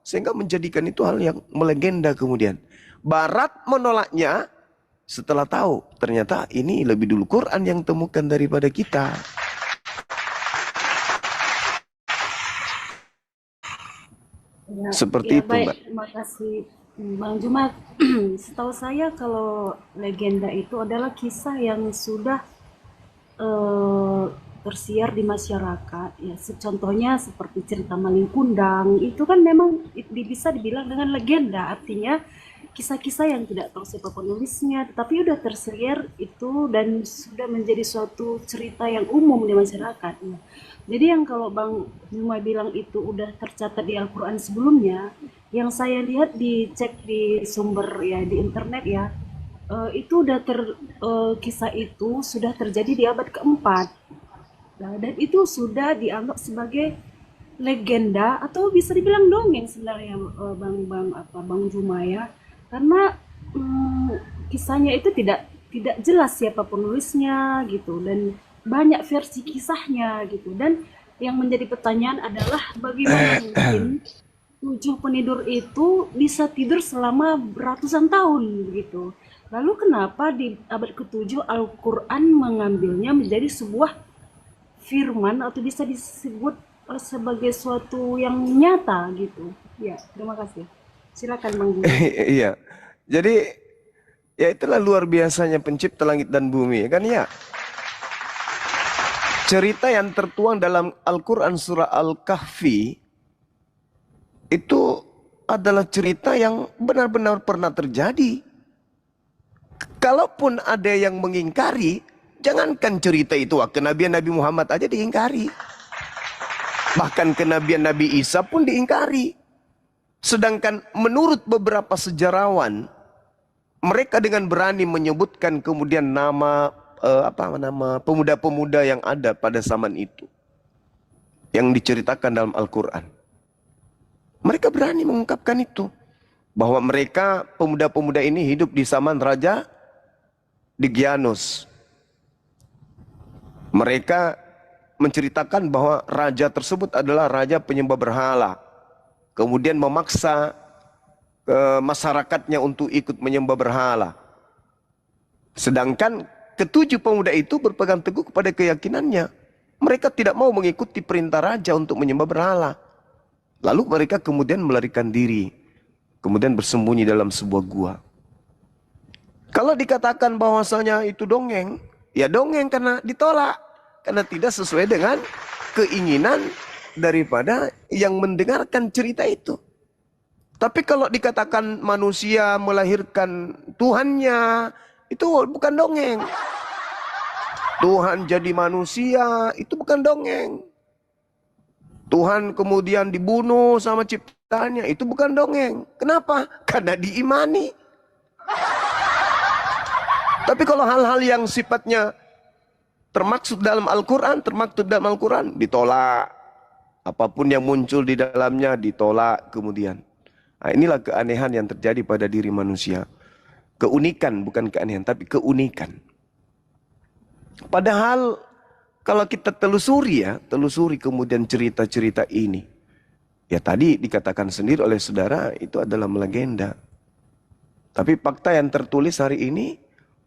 sehingga menjadikan itu hal yang melegenda kemudian. Barat menolaknya setelah tahu ternyata ini lebih dulu Quran yang temukan daripada kita. Ya, Seperti ya itu, baik, Mbak. terima kasih Bang Jumat. Setahu saya kalau legenda itu adalah kisah yang sudah eh, tersiar di masyarakat. Ya, contohnya seperti cerita Malin Kundang, itu kan memang bisa dibilang dengan legenda, artinya kisah-kisah yang tidak tahu siapa penulisnya, tetapi udah tersiar itu dan sudah menjadi suatu cerita yang umum di masyarakat. Ya. Jadi yang kalau Bang Juma bilang itu udah tercatat di Al-Quran sebelumnya, yang saya lihat dicek di sumber ya di internet ya, itu udah kisah itu sudah terjadi di abad keempat. Nah, dan itu sudah dianggap sebagai legenda atau bisa dibilang dongeng sebenarnya, Bang Juma ya. Karena mm, kisahnya itu tidak jelas siapa penulisnya gitu dan banyak versi kisahnya gitu. Dan yang menjadi pertanyaan adalah bagaimana mungkin tujuh penidur itu bisa tidur selama ratusan tahun gitu. Lalu kenapa di abad ketujuh Al-Quran mengambilnya menjadi sebuah firman atau bisa disebut sebagai suatu yang nyata gitu. Ya, terima kasih. Silakan Bang Juma. Iya. Jadi ya itulah luar biasanya pencipta langit dan bumi, kan ya. Cerita yang tertuang dalam Al-Quran surah Al-Kahfi itu adalah cerita yang benar-benar pernah terjadi. Kalaupun ada yang mengingkari, jangankan cerita itu, kenabian Nabi Muhammad aja diingkari. Bahkan kenabian Nabi Isa pun diingkari. Sedangkan menurut beberapa sejarawan, mereka dengan berani menyebutkan kemudian nama nama pemuda-pemuda yang ada pada zaman itu, yang diceritakan dalam Al-Quran. Mereka berani mengungkapkan itu, bahwa mereka pemuda-pemuda ini hidup di zaman Raja Digianus. Mereka menceritakan bahwa raja tersebut adalah raja penyembah berhala, kemudian memaksa masyarakatnya untuk ikut menyembah berhala. Sedangkan ketujuh pemuda itu berpegang teguh kepada keyakinannya. Mereka tidak mau mengikuti perintah raja untuk menyembah berhala. Lalu mereka kemudian melarikan diri, kemudian bersembunyi dalam sebuah gua. Kalau dikatakan bahwasanya itu dongeng, ya dongeng karena ditolak, karena tidak sesuai dengan keinginan daripada yang mendengarkan cerita itu. Tapi kalau dikatakan manusia melahirkan Tuhannya, itu bukan dongeng. Tuhan jadi manusia, itu bukan dongeng. Tuhan kemudian dibunuh sama ciptaannya, itu bukan dongeng. Kenapa? Karena diimani. Tapi kalau hal-hal yang sifatnya termaksud dalam Al-Quran, ditolak. Apapun yang muncul di dalamnya ditolak kemudian. Nah, inilah keanehan yang terjadi pada diri manusia. Keunikan, bukan keanehan, tapi keunikan. Padahal kalau kita telusuri kemudian cerita-cerita ini. Ya tadi dikatakan sendiri oleh saudara, itu adalah melegenda. Tapi fakta yang tertulis hari ini,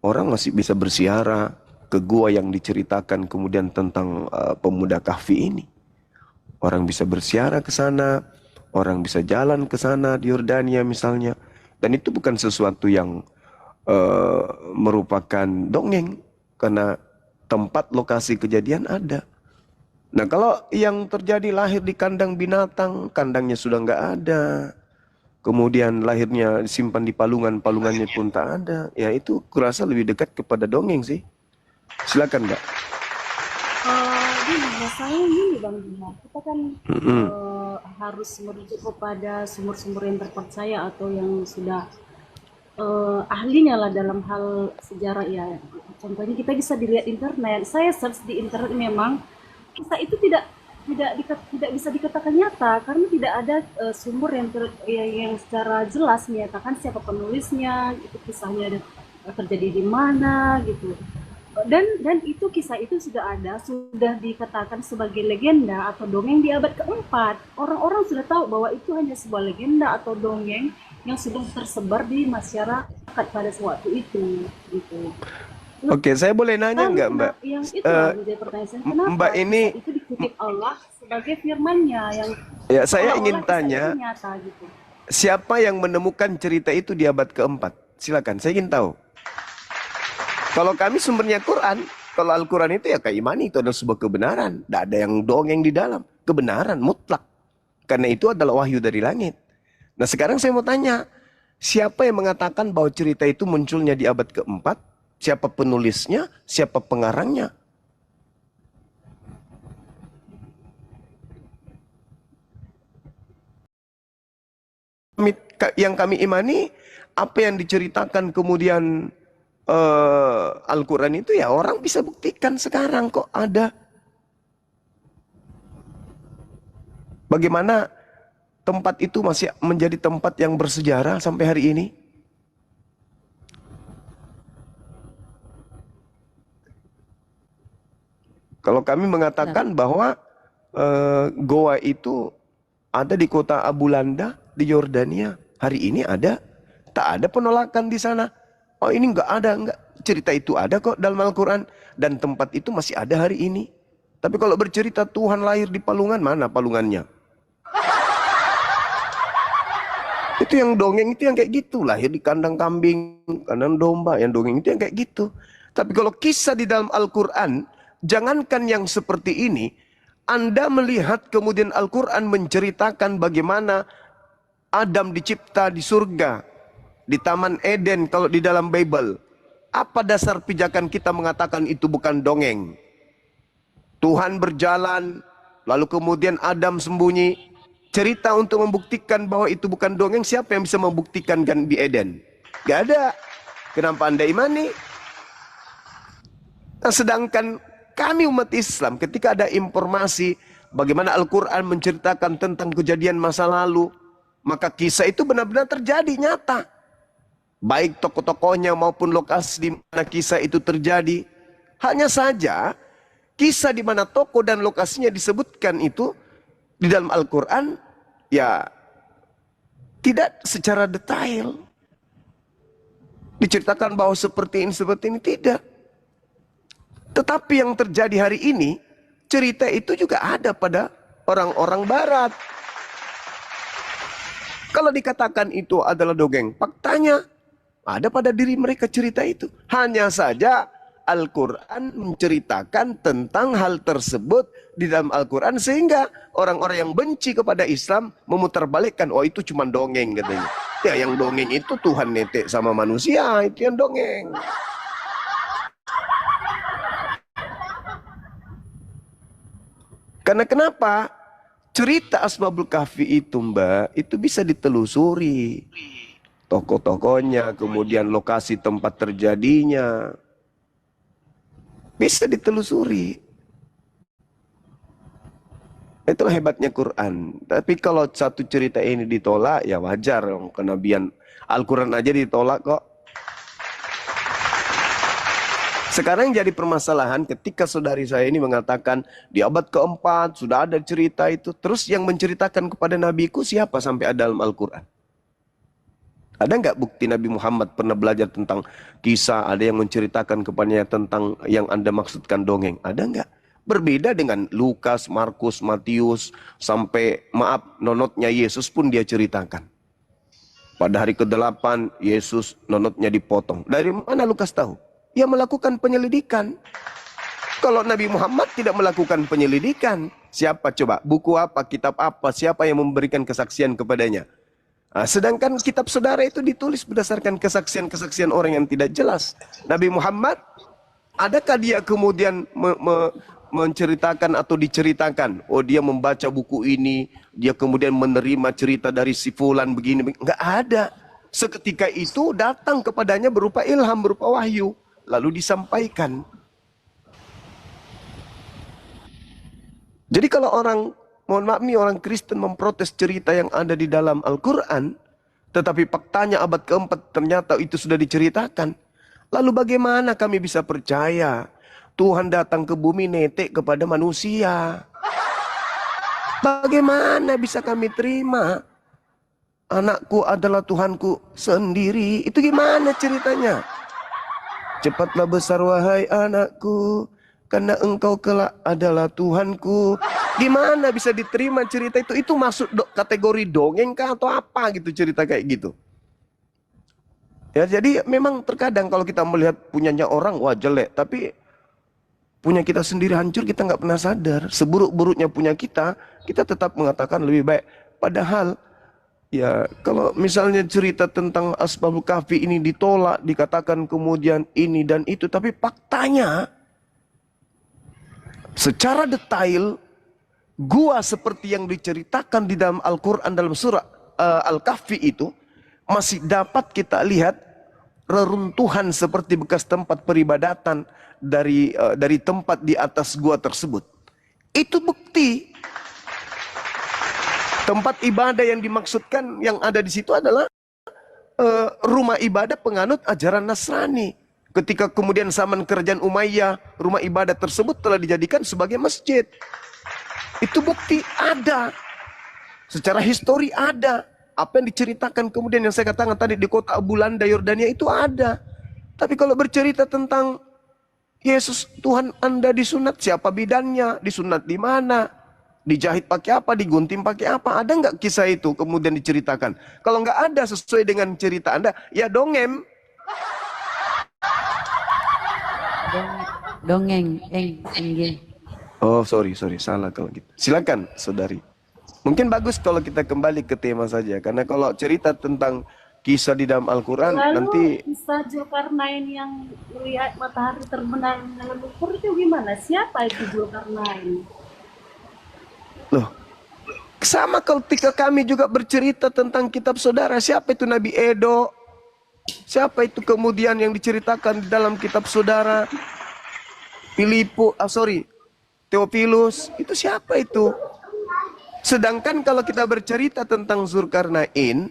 orang masih bisa bersiara ke gua yang diceritakan kemudian tentang pemuda kahfi ini. Orang bisa bersiara ke sana, orang bisa jalan ke sana di Yordania misalnya. Dan itu bukan sesuatu yang merupakan dongeng, karena tempat lokasi kejadian ada. Nah kalau yang terjadi lahir di kandang binatang, kandangnya sudah nggak ada. Kemudian lahirnya disimpan di palungan, palungannya pun tak ada. Ya itu kurasa lebih dekat kepada dongeng sih. Silakan Mbak. Gini, masalahnya gini Bang Juma, kita kan Mm-mm. harus merujuk kepada sumber-sumber yang terpercaya atau yang sudah ahlinya lah dalam hal sejarah ya. Contohnya kita bisa dilihat internet. Saya search di internet memang kisah itu tidak bisa dikatakan nyata karena tidak ada sumber yang secara jelas menyatakan siapa penulisnya, itu kisahnya terjadi di mana gitu. dan itu kisah itu sudah ada, sudah dikatakan sebagai legenda atau dongeng di abad keempat. Orang-orang sudah tahu bahwa itu hanya sebuah legenda atau dongeng yang sudah tersebar di masyarakat pada waktu itu, gitu. Oke, saya boleh nanya Lalu nggak, Mbak? yang itu Eh, menjadi pertanyaan saya, kenapa Mbak ini, kisah itu dikutip Allah sebagai firman-Nya yang ya saya ingin seolah-olah kisah itu tanya, nyata gitu. siapa yang menemukan cerita itu di abad keempat? Silakan, saya ingin tahu. Kalau kami sumbernya Quran, kalau Al-Quran itu ya keimani itu adalah sebuah kebenaran. Tidak ada yang dongeng di dalam. Kebenaran mutlak. Karena itu adalah wahyu dari langit. Nah sekarang saya mau tanya, siapa yang mengatakan bahwa cerita itu munculnya di abad keempat? Siapa penulisnya? Siapa pengarangnya? Yang kami imani, apa yang diceritakan kemudian Al-Quran itu ya orang bisa buktikan sekarang kok ada. Bagaimana tempat itu masih menjadi tempat yang bersejarah sampai hari ini? Kalau kami mengatakan bahwa goa itu ada di kota Abu Landa di Yordania. Hari ini ada, tak ada penolakan di sana. Oh ini enggak ada, enggak. Cerita itu ada kok dalam Al-Quran. Dan tempat itu masih ada hari ini. Tapi kalau bercerita Tuhan lahir di palungan, mana palungannya? Itu yang dongeng itu yang kayak gitu. Lahir di kandang kambing, kandang domba. Yang dongeng itu yang kayak gitu. Tapi kalau kisah di dalam Al-Quran, jangankan yang seperti ini, Anda melihat kemudian Al-Quran menceritakan bagaimana Adam dicipta di surga, di Taman Eden kalau di dalam Bible. Apa dasar pijakan kita mengatakan itu bukan dongeng? Tuhan berjalan, lalu kemudian Adam sembunyi. Cerita untuk membuktikan bahwa itu bukan dongeng, siapa yang bisa membuktikan kan di Eden? Gak ada. Kenapa Anda imani? Nah, sedangkan kami umat Islam ketika ada informasi bagaimana Al-Quran menceritakan tentang kejadian masa lalu, maka kisah itu benar-benar terjadi nyata. Baik tokoh-tokohnya maupun lokasi di mana kisah itu terjadi. Hanya saja kisah di mana tokoh dan lokasinya disebutkan itu di dalam Al-Quran ya tidak secara detail. Diceritakan bahwa seperti ini tidak. Tetapi yang terjadi hari ini, cerita itu juga ada pada orang-orang barat. Kalau dikatakan itu adalah dongeng, faktanya ada pada diri mereka cerita itu. Hanya saja Al-Quran menceritakan tentang hal tersebut di dalam Al-Quran sehingga orang-orang yang benci kepada Islam memutarbalikkan, oh itu cuma dongeng katanya. Ya yang dongeng itu Tuhan netek sama manusia, itu yang dongeng. Karena kenapa? Cerita Asbabul Kahfi itu Mbak, itu bisa ditelusuri. Tokoh-tokohnya, kemudian lokasi tempat terjadinya. Bisa ditelusuri. Itulah hebatnya Quran. Tapi kalau satu cerita ini ditolak, ya wajar. Kenabian Al-Quran aja ditolak kok. Sekarang jadi permasalahan ketika saudari saya ini mengatakan di abad keempat sudah ada cerita itu. Terus yang menceritakan kepada nabiku siapa sampai ada dalam Al-Quran? Ada nggak bukti Nabi Muhammad pernah belajar tentang kisah, ada yang menceritakan kepadanya tentang yang Anda maksudkan dongeng? Ada nggak? Berbeda dengan Lukas, Markus, Matius, sampai maaf nonotnya Yesus pun dia ceritakan. Pada hari ke-8 Yesus nonotnya dipotong. Dari mana Lukas tahu? Ia melakukan penyelidikan. Kalau Nabi Muhammad tidak melakukan penyelidikan, siapa coba? Buku apa, kitab apa, siapa yang memberikan kesaksian kepadanya? Nah, sedangkan kitab saudara itu ditulis berdasarkan kesaksian-kesaksian orang yang tidak jelas. Nabi Muhammad, adakah dia kemudian menceritakan atau diceritakan? Oh dia membaca buku ini, dia kemudian menerima cerita dari si fulan begini. Enggak ada. Seketika itu datang kepadanya berupa ilham, berupa wahyu. Lalu disampaikan. Jadi kalau orang, mohon maaf nih, orang Kristen memprotes cerita yang ada di dalam Al-Quran, tetapi faktanya abad keempat ternyata itu sudah diceritakan. Lalu bagaimana kami bisa percaya Tuhan datang ke bumi netek kepada manusia? Bagaimana bisa kami terima anakku adalah Tuhanku sendiri? Itu gimana ceritanya? Cepatlah besar wahai anakku, karena engkau kelak adalah Tuhanku. Gimana bisa diterima cerita itu? Itu masuk kategori dongeng kah atau apa gitu, cerita kayak gitu? Ya, jadi memang terkadang kalau kita melihat punyanya orang, wah jelek. Tapi punya kita sendiri hancur, kita nggak pernah sadar. Seburuk-buruknya punya kita tetap mengatakan lebih baik. Padahal ya, kalau misalnya cerita tentang Ashabul Kahfi ini ditolak, dikatakan kemudian ini dan itu, tapi faktanya secara detail gua seperti yang diceritakan di dalam Al-Quran dalam surah Al-Kahfi itu masih dapat kita lihat reruntuhan seperti bekas tempat peribadatan dari tempat di atas gua tersebut. Itu bukti. Tempat ibadah yang dimaksudkan yang ada di situ adalah rumah ibadah penganut ajaran Nasrani. Ketika kemudian zaman kerajaan Umayyah, rumah ibadah tersebut telah dijadikan sebagai masjid. Itu bukti ada. Secara histori ada. Apa yang diceritakan kemudian yang saya katakan tadi di kota Abu Landa, Yordania itu ada. Tapi kalau bercerita tentang Yesus Tuhan Anda disunat, siapa bidannya, disunat di mana, dijahit pakai apa, digunting pakai apa, ada nggak kisah itu kemudian diceritakan? Kalau nggak ada sesuai dengan cerita Anda, ya dongeng. Dongeng, Oh sorry, salah kalau gitu. Silakan saudari. Mungkin bagus kalau kita kembali ke tema saja, karena kalau cerita tentang kisah di dalam Al-Quran nanti. Kisah Zulkarnain yang melihat matahari terbenam dalam lumpur itu gimana? Siapa itu Zulkarnain? Loh, sama ketika kami juga bercerita tentang kitab saudara, siapa itu Nabi Edo? Siapa itu kemudian yang diceritakan di dalam kitab saudara? Theophilus, itu siapa itu? Sedangkan kalau kita bercerita tentang Zulkarnain,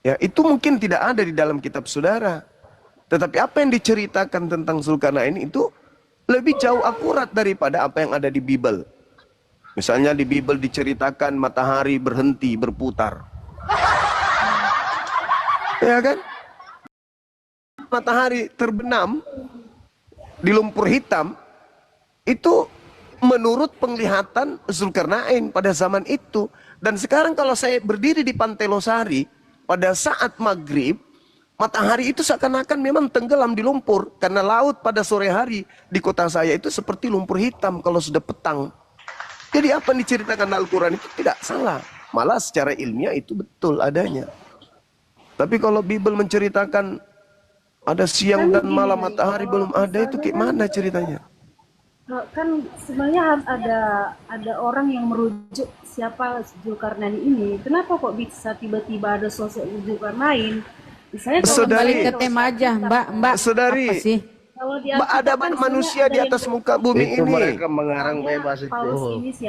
ya itu mungkin tidak ada di dalam kitab saudara. Tetapi apa yang diceritakan tentang Zulkarnain itu lebih jauh akurat daripada apa yang ada di Bible. Misalnya di Bible diceritakan matahari berhenti berputar. Ya kan? Matahari terbenam di lumpur hitam itu menurut penglihatan Zulkarnain pada zaman itu. Dan sekarang kalau saya berdiri di Pantai Losari pada saat maghrib, matahari itu seakan-akan memang tenggelam di lumpur. Karena laut pada sore hari di kota saya itu seperti lumpur hitam kalau sudah petang. Jadi apa yang diceritakan Al-Quran itu tidak salah. Malah secara ilmiah itu betul adanya. Tapi kalau Bible menceritakan ada siang dan malam matahari belum ada, itu gimana ceritanya? Kan sebenarnya harus ada orang yang merujuk siapa Zulkarnain ini. Kenapa kok bisa tiba-tiba ada sosok Zulkarnain? Misalnya kembali ke tema aja, Mbak. Saudari, apa sih? Kalau ada manusia di atas muka bumi itu ini. Mereka mengarang bebas itu.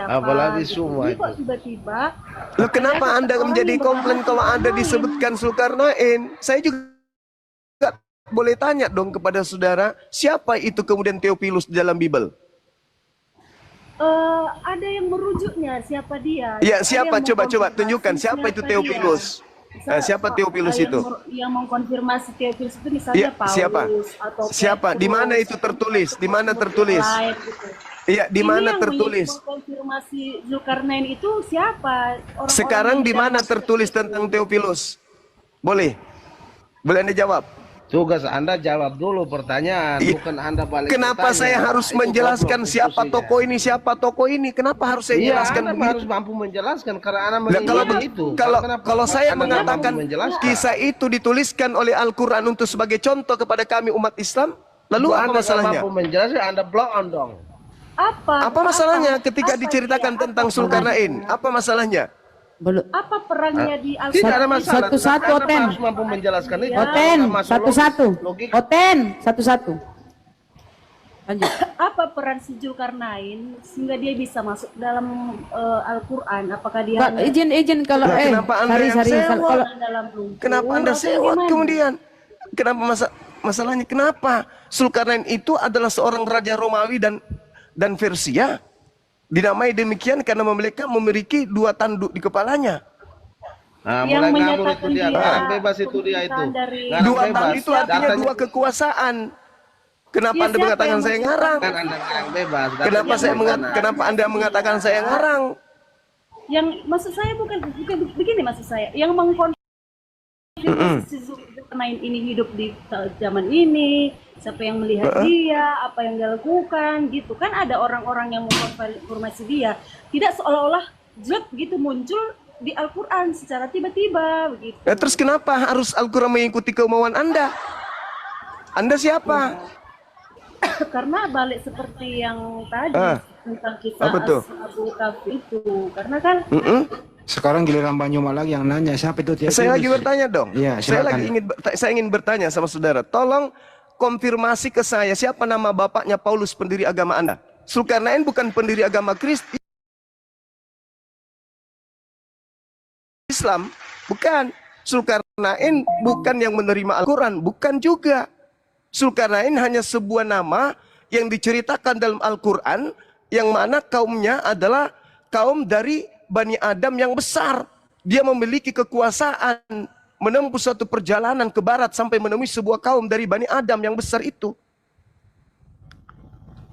Apalagi semua itu. Kok tiba-tiba? Loh, kenapa Anda menjadi komplain kalau Anda disebutkan Zulkarnain? Saya juga boleh tanya dong kepada saudara, siapa itu kemudian Theophilus di dalam Bible? Ada yang merujuknya, siapa dia? Ya, siapa? Coba tunjukkan siapa itu Theophilus. Siapa Theophilus itu? Yang mengkonfirmasi Theophilus itu misalnya Paulus siapa? atau Siapa? Di mana itu tertulis? Di mana tertulis? Iya, di mana tertulis? Mengkonfirmasi Zulkarnain itu siapa? Sekarang di mana tertulis tentang Theophilus? Boleh Anda jawab? Tugas Anda jawab dulu pertanyaan, bukan Anda balik. Kenapa bertanya. saya harus menjelaskan siapa tokoh ini, siapa tokoh ini? Kenapa harus saya jelaskan Anda begitu? harus mampu menjelaskan karena Anda itu. Kalau saya mengatakan kisah itu dituliskan oleh Al-Quran untuk sebagai contoh kepada kami umat Islam, lalu apa masalahnya? Anda mampu menjelaskan, Anda block on dong. Apa masalahnya ketika diceritakan tentang Zulkarnain? Apa masalahnya? Belum. Apa perannya di Al-Quran? Tidak ada masalah. Satu-satu, Anda Oten. harus mampu menjelaskan itu. Oten, satu-satu. Lanjut. Apa peran si Zulkarnain sehingga dia bisa masuk dalam Al-Quran? Apakah dia Izin kalau kenapa Anda yang sewot? dalam lumpur? Kenapa Anda sewot kemudian? Kenapa masalahnya kenapa? Zulkarnain itu adalah seorang raja Romawi dan Persia. Dinamai demikian karena mereka memiliki 2 tanduk di kepalanya. Nah, Yang mulai ngawur itu menyatakan dia. dia Ngarang bebas itu dia itu. pemerintahan dari- Ngarang 2 bebas. tanduk itu artinya Datanya 2 kekuasaan. Kenapa Ya, Anda siapa mengatakan yang saya menciptakan? ngarang? Kan Anda ngarang bebas. Kenapa Datanya kenapa Anda mengatakan saya ngarang? Yang maksud saya bukan begini, maksud saya yang mengkonfirmasi si Zulkarnain ini hidup di zaman ini, siapa yang melihat dia, apa yang dia lakukan gitu kan. Ada orang-orang yang mengkonfirmasi dia, tidak seolah-olah gitu muncul di Al-Quran secara tiba-tiba begitu. Ya, terus kenapa harus Al-Quran mengikuti kemauan Anda? Anda siapa? Karena balik seperti yang tadi tentang kisah apa tuh? Abu Kahfi itu, karena kan Sekarang giliran Bang Juma lagi yang nanya, siapa itu Tiap Saya lagi Yunus? bertanya dong. Iya, saya silakan. ingin bertanya sama saudara. Tolong konfirmasi ke saya siapa nama bapaknya Paulus pendiri agama Anda. Zulkarnain bukan pendiri agama Kristen Islam, bukan. Zulkarnain bukan yang menerima Al-Quran, bukan juga. Zulkarnain hanya sebuah nama yang diceritakan dalam Al-Quran, yang mana kaumnya adalah kaum dari Bani Adam yang besar. Dia memiliki kekuasaan menempuh suatu perjalanan ke barat sampai menemui sebuah kaum dari Bani Adam yang besar itu.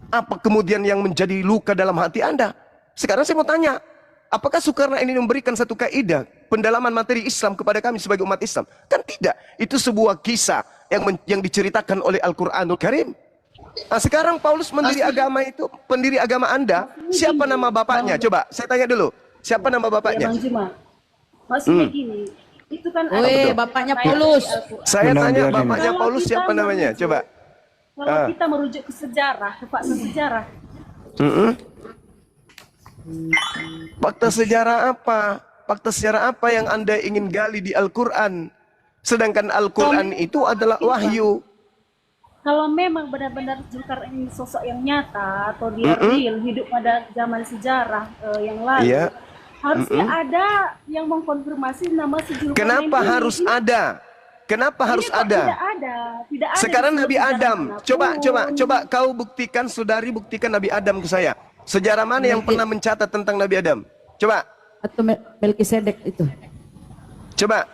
Apa kemudian yang menjadi luka dalam hati Anda? Sekarang saya mau tanya, apakah Zulkarnain ini memberikan satu kaidah pendalaman materi Islam kepada kami sebagai umat Islam? Kan tidak. Itu sebuah kisah yang diceritakan oleh Al-Quranul Karim. Nah, sekarang Paulus pendiri agama itu, pendiri agama Anda, siapa nama bapaknya? Coba saya tanya dulu, siapa nama ya bapaknya? Bang Juma, maksudnya gini, itu kan ada Weh, bapaknya Paulus. Saya Benar, tanya biar ini. bapaknya Kalau Paulus kita siapa namanya? merujuk- Coba. Kalau kita merujuk ke sejarah, ke fakta sejarah, Fakta sejarah apa? Fakta sejarah apa yang Anda ingin gali di Al-Quran? Sedangkan Al-Quran itu adalah wahyu. kalau memang benar-benar Zulkarnain ini sosok yang nyata atau dia real hidup pada zaman sejarah yang lalu, Iya. harusnya ada yang mengkonfirmasi nama si Zulkarnain Kenapa ini. harus ada? Kenapa Ini harus kok ada? Tidak ada. Sekarang di Nabi sejarah Adam, manapun. coba kau buktikan, saudari buktikan Nabi Adam ke saya. Sejarah mana yang pernah mencatat tentang Nabi Adam? Coba, Atau Melkisedek itu. coba.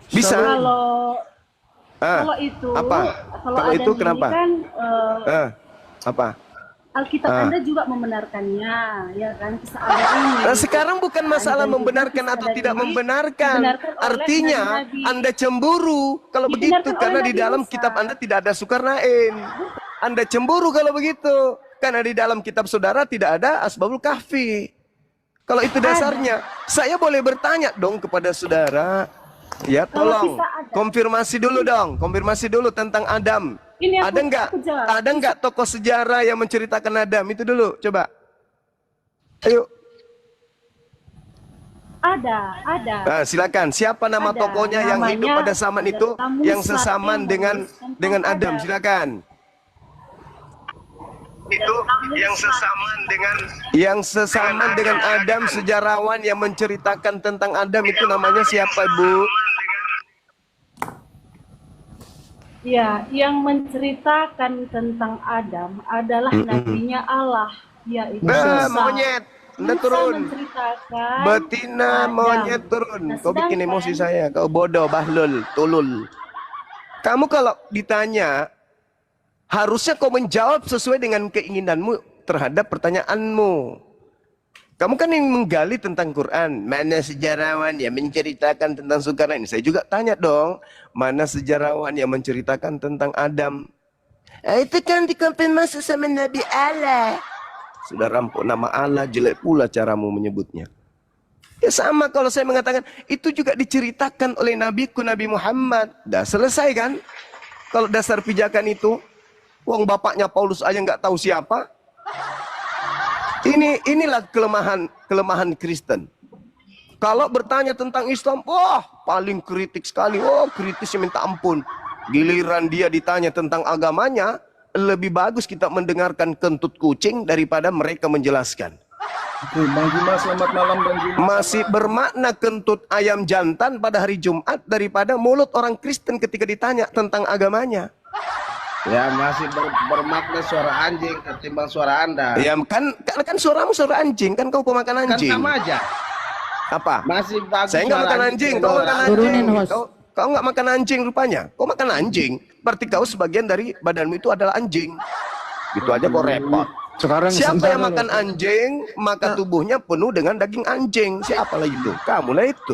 Bisa? Kalau itu, apa? Kalau Adam itu ini kenapa? kan Apa? Alkitab Anda juga membenarkannya, ya kan, kisah Adam ini. Nah, sekarang bukan masalah Dan juga membenarkan kisah atau Adam tidak ini membenarkan. dibenarkan oleh Artinya nabi-nabi. Anda cemburu kalau begitu, Dibenarkan oleh karena di Nabi dalam Musa. kitab Anda tidak ada Zulkarnain. Anda cemburu kalau begitu, karena di dalam kitab saudara tidak ada Asbabul Kahfi. Kalau itu dasarnya, saya boleh bertanya dong kepada saudara. Ya, Kalau tolong kisah Adam. konfirmasi dulu tentang Adam. Ini Ada nggak tokoh sejarah yang menceritakan Adam itu dulu? Coba. Ayo. Ada. Nah, silakan. Siapa nama Ada. tokohnya yang Namanya hidup pada zaman itu, Musa yang sesaman yang dengan menuliskan Adam? Adam. Silakan. Itu yang sesaman dengan Adam, sejarawan yang menceritakan tentang Adam itu namanya siapa, Bu? Ya, yang menceritakan tentang Adam adalah nabinya Allah, yaitu Nah, Musa. monyet, Anda Musa turun. menceritakan Betina Adam. monyet turun. Nah, Kau bikin sedangkan- emosi saya. Kau bodoh, bahlul, tulul. Kamu kalau ditanya, harusnya kau menjawab sesuai dengan keinginanmu terhadap pertanyaanmu. Kamu kan yang menggali tentang Quran. Mana sejarawan yang menceritakan tentang Zulkarnain? Saya juga tanya dong, mana sejarawan yang menceritakan tentang Adam? Itu kan dikonfirmasi sama Nabi Allah. Sudah rampok nama Allah, jelek pula caramu menyebutnya. Ya sama kalau saya mengatakan, itu juga diceritakan oleh Nabiku Nabi Muhammad. Dah selesai kan? Kalau dasar pijakan itu, wong bapaknya Paulus aja nggak tahu siapa. Inilah kelemahan Kristen. Kalau bertanya tentang Islam, wah paling kritik sekali. Oh kritisnya minta ampun. Giliran dia ditanya tentang agamanya, lebih bagus kita mendengarkan kentut kucing daripada mereka menjelaskan. Oke, Bang Juma, selamat malam Bang Juma. Masih bermakna kentut ayam jantan pada hari Jumat daripada mulut orang Kristen ketika ditanya tentang agamanya. Ya masih bermakna suara anjing ketimbang suara Anda. Ya kan suaramu suara anjing, kan kau pemakan Kan anjing. sama aja. Apa? Masih bagus. Saya nggak suara makan anjing, kau makan anjing. Turunin, host. Kau nggak makan anjing rupanya. Kau makan anjing. Berarti kau sebagian dari badanmu itu adalah anjing. Gitu aja kok repot. Sekarang Siapa sebentar yang dulu. makan anjing, maka tubuhnya penuh dengan daging anjing. Siapa lah itu? Kamu lah itu.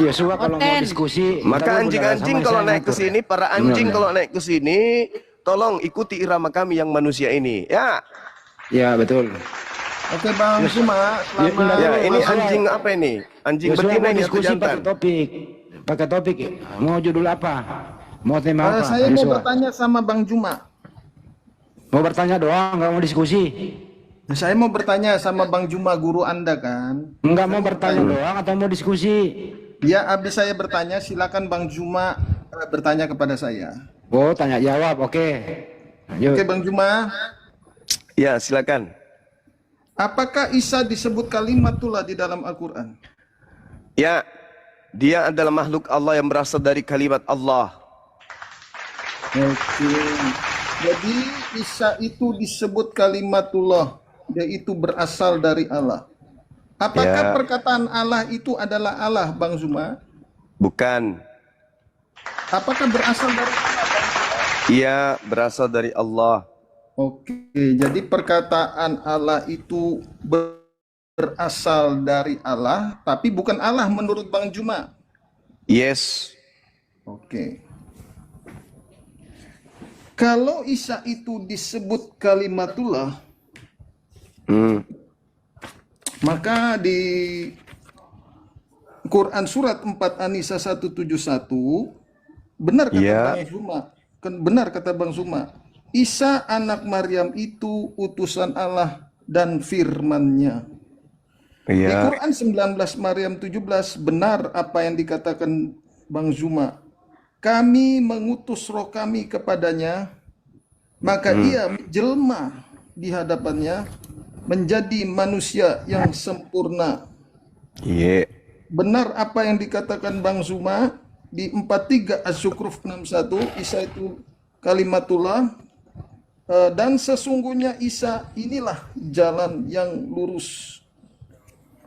Yosua kalau mau Konten. diskusi, Maka ntar lu anjing-anjing benar sama kalau saya naik ke ngatur. sini, para anjing Benar, kalau naik ke sini, tolong ikuti irama kami yang manusia ini. Ya, Ya betul. Oke Bang Juma, selamat. ya ini Yosua. anjing apa ini? Anjing Yosua betina mau ini atau diskusi jantan? pakai topik. Pakai topik. Mau judul apa? Mau tema apa? Saya mau Yosua? bertanya sama Bang Juma. Mau bertanya doang, nggak mau diskusi. Saya mau bertanya sama Bang Juma, guru Anda kan. Nggak mau bertanya doang atau mau diskusi? Ya, habis saya bertanya, silakan Bang Juma bertanya kepada saya. Oh, tanya jawab, oke. Lanjut. Oke Bang Juma, Ya, silakan. apakah Isa disebut kalimatullah di dalam Al-Quran? Ya, dia adalah makhluk Allah yang berasal dari kalimat Allah. Oke. Jadi Isa itu disebut kalimatullah, yaitu berasal dari Allah. Apakah Ya. perkataan Allah itu adalah Allah, Bang Zuma? Bukan. Apakah berasal dari Allah, Bang Zuma? Ia berasal dari Allah. Oke, jadi perkataan Allah itu berasal dari Allah, tapi bukan Allah menurut Bang Juma. Yes. Oke. Kalau Isa itu disebut kalimatullah, maka di Quran surat 4 An-Nisa 171 benar kata Ya. Bang Zuma, benar kata Bang Zuma. Isa anak Maryam itu utusan Allah dan firman-Nya. Di Ya. Quran 19 Maryam 17 benar apa yang dikatakan Bang Zuma. Kami mengutus roh kami kepadanya, maka ia menjelma di hadapannya menjadi manusia yang sempurna. Iya. Benar apa yang dikatakan Bang Zuma di 43 Az-Zukhruf 61, Isa itu kalimatullah, dan sesungguhnya Isa inilah jalan yang lurus.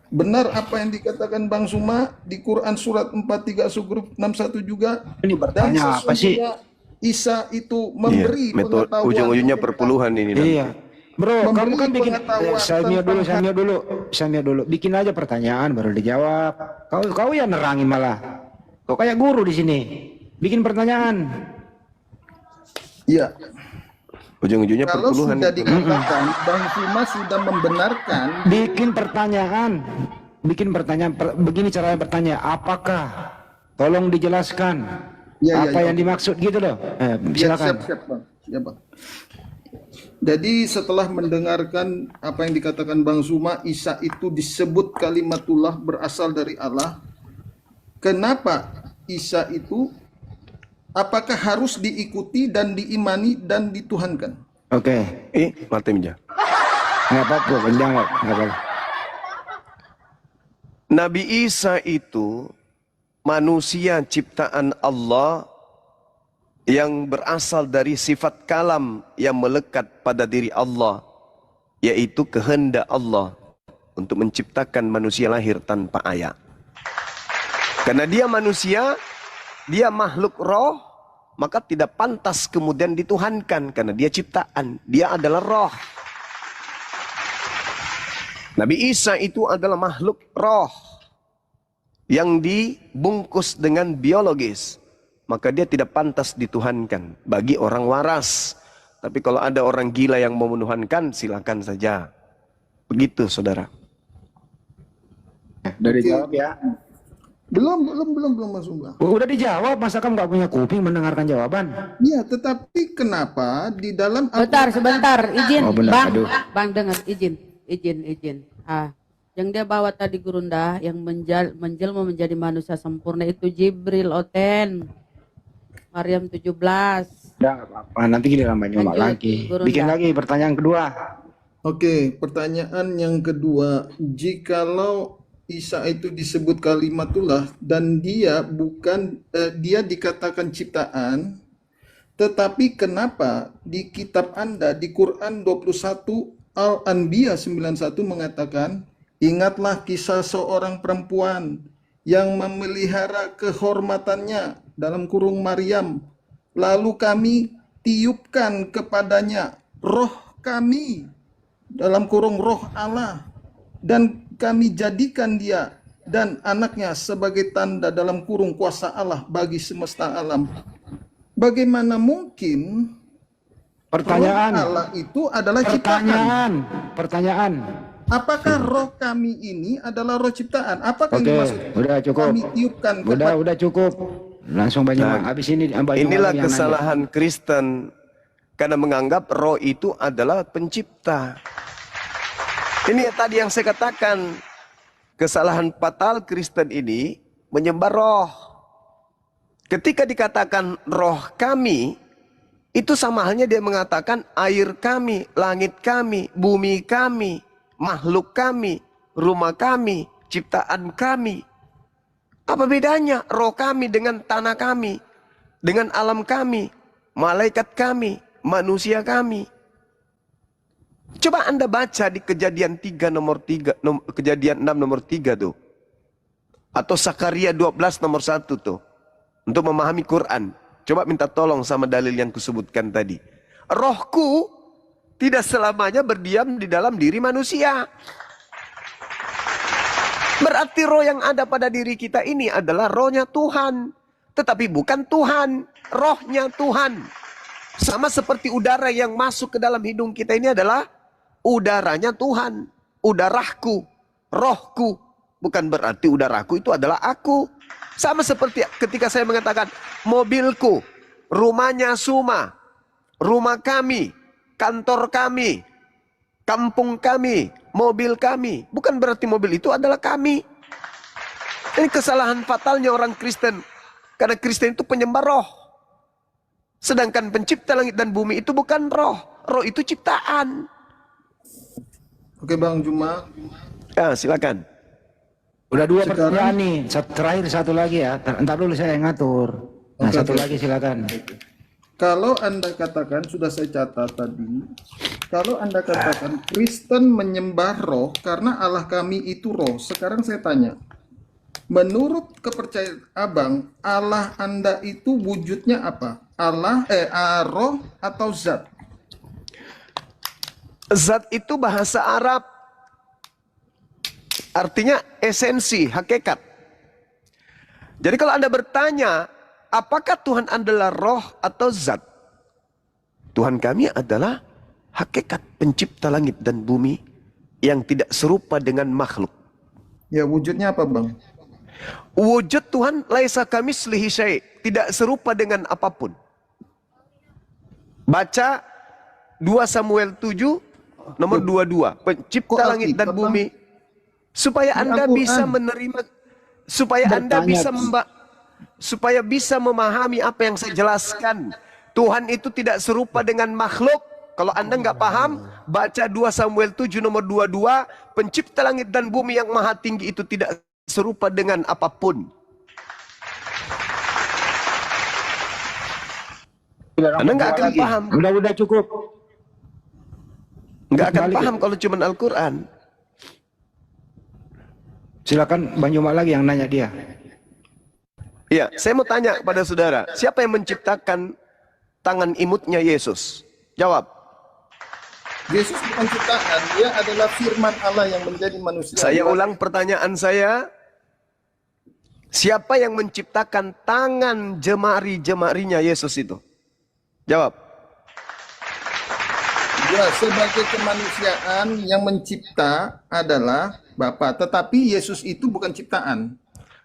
Benar apa yang dikatakan Bang Zuma di Quran surat 43 Az-Zukhruf 61 juga. Ini bertanya apa sih? sesungguhnya Isa itu memberi Metode pengetahuan. ujung-ujungnya perpuluhan ini. Iya. Bro, Memberi kamu kan bikin pengetahuan saya tentang dulu. Bikin aja pertanyaan baru dijawab. Kau yang nerangin malah. Kau kayak guru di sini. Bikin pertanyaan. Iya. Ujung-ujungnya Kalau perpuluhan sudah itu. dikatakan Bang Zuma sudah membenarkan, Bikin pertanyaan. Begini caranya bertanya. Apakah? Tolong dijelaskan. Ya, Apa ya, yang dimaksud gitu loh. ya, Silakan. siap Bang. Siap Bang. Jadi setelah mendengarkan apa yang dikatakan Bang Zuma, Isa itu disebut kalimatullah berasal dari Allah. Kenapa Isa itu, apakah harus diikuti dan diimani dan dituhankan? Oke. Mati meja. Nggak apa-apa. Menjawab. Nggak apa-apa. Nabi Isa itu manusia ciptaan Allah yang berasal dari sifat kalam yang melekat pada diri Allah, yaitu kehendak Allah untuk menciptakan manusia lahir tanpa ayah. Karena dia manusia, dia makhluk roh, maka tidak pantas kemudian dituhankan karena dia ciptaan, dia adalah roh. Nabi Isa itu adalah makhluk roh yang dibungkus dengan biologis, maka dia tidak pantas dituhankan bagi orang waras. Tapi kalau ada orang gila yang mau menuhankan, silakan saja. Begitu, saudara. Dari jawab ya. Belum Mas Zuma. Udah dijawab, masa kamu nggak punya kuping mendengarkan jawaban? Ya, tetapi kenapa di dalam Sebentar, izin, Oh, benar, Bang, aduh. Bang dengar, izin. Yang dia bawa tadi Gurunda, yang menjelma menjadi manusia sempurna itu Jibril Oten, Maryam 17. Udah nggak apa-apa. Nanti giliran Banyuma Lanjut, lagi. Gurunda. Bikin lagi pertanyaan kedua. Oke, pertanyaan yang kedua, jikalau Isa itu disebut kalimatullah dan dia dikatakan ciptaan, tetapi kenapa di kitab Anda di Quran 21 Al-Anbiya 91 mengatakan, ingatlah kisah seorang perempuan yang memelihara kehormatannya dalam kurung Maryam, lalu kami tiupkan kepadanya roh kami dalam kurung roh Allah, dan kami jadikan dia dan anaknya sebagai tanda dalam kurung kuasa Allah bagi semesta alam. Bagaimana mungkin Pertanyaan. roh Allah itu adalah ciptaan? Pertanyaan. Apakah roh kami ini adalah roh ciptaan? Apakah Oke, yang dimaksud udah cukup. kami tiupkan kepada Udah cukup. Langsung Banyu Nah, habis ini Banyu Inilah yang nanya. kesalahan Kristen karena menganggap roh itu adalah pencipta. Ini tadi yang saya katakan, kesalahan fatal Kristen ini menyembah roh. Ketika dikatakan roh kami, itu sama halnya dia mengatakan air kami, langit kami, bumi kami, makhluk kami, rumah kami, ciptaan kami. Apa bedanya roh kami dengan tanah kami, dengan alam kami, malaikat kami, manusia kami? Coba Anda baca di Kejadian 3 nomor 3, Kejadian 6 nomor 3 tuh. Atau Sakaria 12 nomor 1 tuh. Untuk memahami Quran. Coba minta tolong sama dalil yang kusebutkan tadi. Rohku tidak selamanya berdiam di dalam diri manusia. Berarti roh yang ada pada diri kita ini adalah rohnya Tuhan. Tetapi bukan Tuhan, rohnya Tuhan. Sama seperti udara yang masuk ke dalam hidung kita ini adalah udaranya Tuhan. Udaraku, rohku. Bukan berarti udaraku itu adalah aku. Sama seperti ketika saya mengatakan mobilku, rumahnya Suma, rumah kami, kantor kami, kampung kami, mobil kami. Bukan berarti mobil itu adalah kami. Ini kesalahan fatalnya orang Kristen. Karena Kristen itu penyembah roh. Sedangkan pencipta langit dan bumi itu bukan roh. Roh itu ciptaan. Oke Bang Juma. Ya, silakan. Udah dua Sekarang- pertanyaan nih. Terakhir satu lagi ya. Ntar dulu saya yang ngatur. Nah, Oke, satu oke. lagi silakan. Kalau Anda katakan, sudah saya catat tadi, kalau Anda katakan Kristen menyembah roh karena Allah kami itu roh. Sekarang saya tanya, menurut kepercayaan Abang, Allah Anda itu wujudnya apa? Roh atau zat? Zat itu bahasa Arab. Artinya esensi, hakikat. Jadi kalau Anda bertanya, apakah Tuhan adalah roh atau zat? Tuhan kami adalah hakikat pencipta langit dan bumi yang tidak serupa dengan makhluk. Ya, wujudnya apa Bang? Wujud Tuhan laisa kamitslihi syai', tidak serupa dengan apapun. Baca 2 Samuel 7 nomor 22, pencipta Kok langit dan Alkitab, Bang? bumi. Supaya Di Anda Al-Quran. bisa menerima, supaya Anda Bertanya. supaya bisa memahami apa yang saya jelaskan. Tuhan itu tidak serupa dengan makhluk. Kalau Anda nggak paham, baca 2 Samuel 7 nomor 22, pencipta langit dan bumi yang maha tinggi itu tidak serupa dengan apapun. Anda nggak akan paham. Udah cukup. Nggak akan Balik. paham kalau cuma Al-Quran. Silakan Banyu lagi yang nanya dia. Iya, saya mau tanya kepada saudara, siapa yang menciptakan tangan imutnya Yesus? Jawab. Yesus bukan ciptaan, dia adalah firman Allah yang menjadi manusia. Saya ulang pertanyaan saya. Siapa yang menciptakan tangan jemari-jemarinya Yesus itu? Jawab. Ya, sebagai kemanusiaan yang mencipta adalah Bapa, tetapi Yesus itu bukan ciptaan.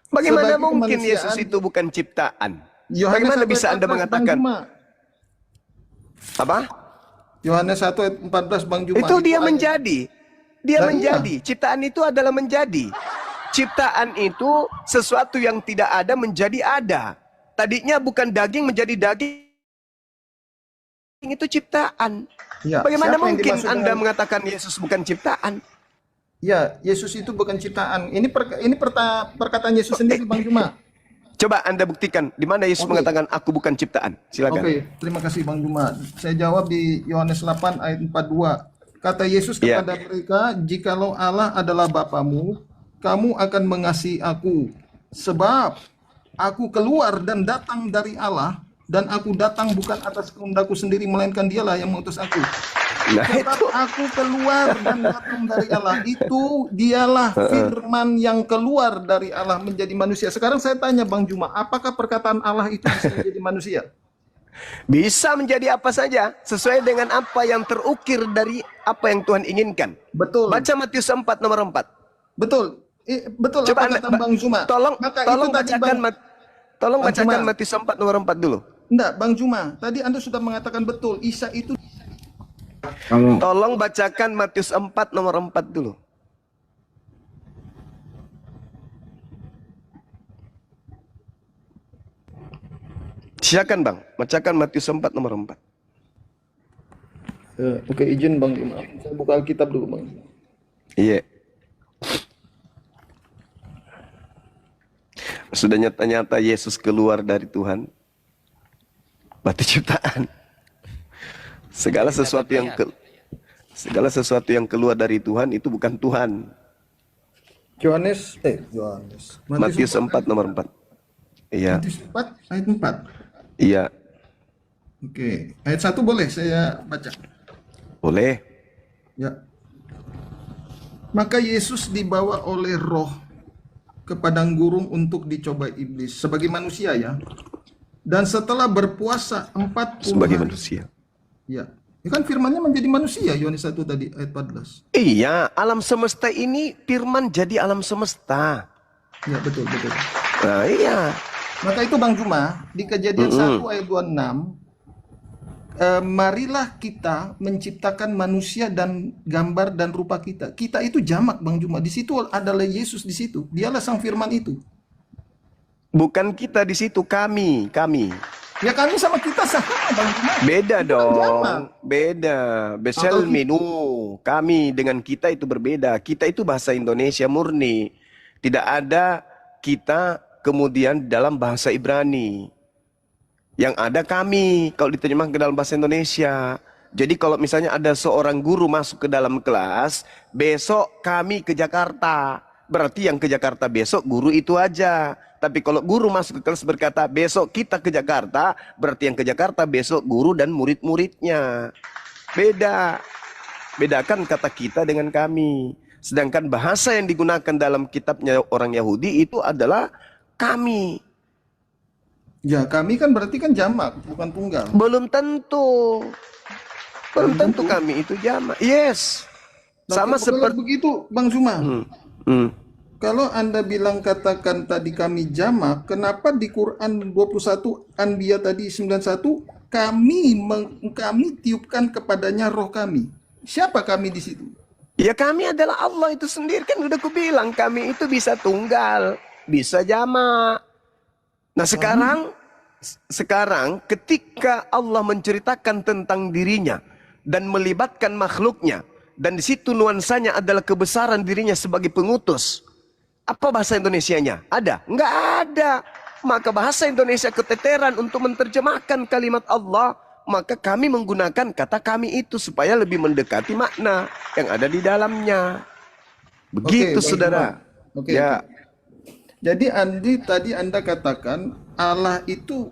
Bagaimana Sebagai mungkin kemanusiaan- Yesus itu bukan ciptaan? Yohanes Bagaimana 1 bisa ayat Anda 14, mengatakan? Bang Juma. Apa? Yohanes 1 ayat 14 Bang Juma. Itu dia ayat- menjadi. Dia Nah, menjadi. Ciptaan itu adalah menjadi. Ciptaan itu sesuatu yang tidak ada menjadi ada. Tadinya bukan daging menjadi daging. Itu ciptaan. Ya, Bagaimana siapa yang mungkin dimaksud Anda dengan- mengatakan Yesus bukan ciptaan? Ya, Yesus itu bukan ciptaan. Ini perkataan Yesus sendiri, Bang Juma. Coba Anda buktikan di mana Yesus Oke. mengatakan aku bukan ciptaan. Silakan. Oke, terima kasih Bang Juma. Saya jawab di Yohanes 8 ayat 42. Kata Yesus Ya. kepada mereka, "Jikalau Allah adalah Bapamu, kamu akan mengasihi aku. Sebab aku keluar dan datang dari Allah, dan aku datang bukan atas kehendakku sendiri, melainkan Dialah yang mengutus aku." Nah, Sebab itu aku keluar dan datang dari Allah. Itu Dialah firman yang keluar dari Allah menjadi manusia. Sekarang saya tanya Bang Juma, apakah perkataan Allah itu bisa menjadi manusia? bisa menjadi apa saja sesuai dengan apa yang terukir dari apa yang Tuhan inginkan. Betul. Baca Matius 4 nomor 4. Betul. Betul Coba apa kata Bang Juma. Tolong Maka tolong itu tadi bacakan Bang, tolong Bang bacakan Juma. Matius 4 nomor 4 dulu. enggak, Bang Juma. Tadi Anda sudah mengatakan betul. Isa itu Kamu Tolong bacakan Matius 4 nomor 4 dulu. Silakan Bang, bacakan Matius 4 nomor 4. Oke, izin Bang Juma. Saya buka Alkitab dulu, Bang. Iya. Sudah nyata-nyata Yesus keluar dari Tuhan. Batu ciptaan. Segala sesuatu yang keluar dari Tuhan itu bukan Tuhan. Yohanes. Matius 4 nomor 4. Iya. Matius 4 ayat 4. Iya. Oke, ayat 1 boleh saya baca? Boleh. Ya. Maka Yesus dibawa oleh Roh ke padang gurun untuk dicobai iblis sebagai manusia ya. Dan setelah berpuasa 40 Sebagai hari. manusia. Ya. Ya kan firmannya menjadi manusia Yohanes 1 tadi ayat 14. Iya, alam semesta ini firman jadi alam semesta. Ya, betul, betul. Nah, iya. Maka itu Bang Juma, di Kejadian 1 ayat 26, marilah kita menciptakan manusia dan gambar dan rupa kita. Kita itu jamak Bang Juma. Di situ adalah Yesus di situ. Dialah sang firman itu. Bukan kita di situ, kami. Ya kami sama kita sama Bang Juma. Beda Itu kan jamak. dong. Beda. Besel minu. Kami dengan kita itu berbeda. Kita itu bahasa Indonesia murni. Tidak ada kita kemudian dalam bahasa Ibrani. Yang ada kami kalau diterjemahkan ke dalam bahasa Indonesia. Jadi kalau misalnya ada seorang guru masuk ke dalam kelas, besok kami ke Jakarta. Berarti yang ke Jakarta besok guru itu aja. Tapi kalau guru masuk ke kelas berkata, besok kita ke Jakarta, berarti yang ke Jakarta besok guru dan murid-muridnya. Beda. Bedakan kata kita dengan kami. Sedangkan bahasa yang digunakan dalam kitabnya orang Yahudi itu adalah kami. Ya kami kan berarti kan jamak, bukan tunggal. Belum tentu. Belum tentu kami itu jamak. Yes. Sama Kalau seperti begitu Bang Juma. Hmm. Kalau Anda bilang katakan tadi kami jamak, kenapa di Quran 21 Anbiya tadi 91 kami tiupkan kepadanya roh kami? Siapa kami di situ? Ya kami adalah Allah itu sendiri. Kan udah kubilang kami itu bisa tunggal, bisa jamak. Nah sekarang ketika Allah menceritakan tentang dirinya dan melibatkan makhluknya, dan di situ nuansanya adalah kebesaran dirinya sebagai pengutus. Apa bahasa Indonesianya? Ada? Enggak ada. Maka bahasa Indonesia keteteran untuk menerjemahkan kalimat Allah. Maka kami menggunakan kata kami itu supaya lebih mendekati makna yang ada di dalamnya. Begitu Bang saudara. Juma. Oke. Ya. Jadi tadi Anda katakan Allah itu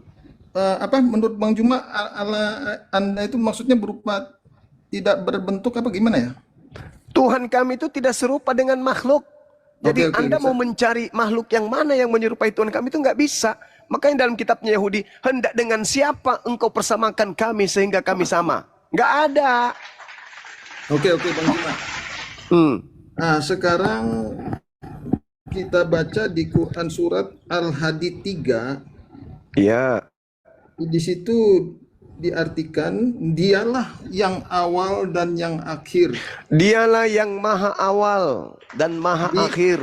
menurut Bang Juma Allah Anda itu maksudnya berupa tidak berbentuk apa gimana ya? Tuhan kami itu tidak serupa dengan makhluk. Jadi Oke, Anda bisa. mau mencari makhluk yang mana yang menyerupai Tuhan kami itu nggak bisa. Makanya dalam kitabnya Yahudi, hendak dengan siapa engkau persamakan kami sehingga kami sama. Nggak ada. Oke Bang Juma. Nah sekarang kita baca di Quran surat Al-Hadid 3. Iya. Di situ diartikan dialah yang awal dan yang akhir, Dialah yang maha awal dan maha akhir,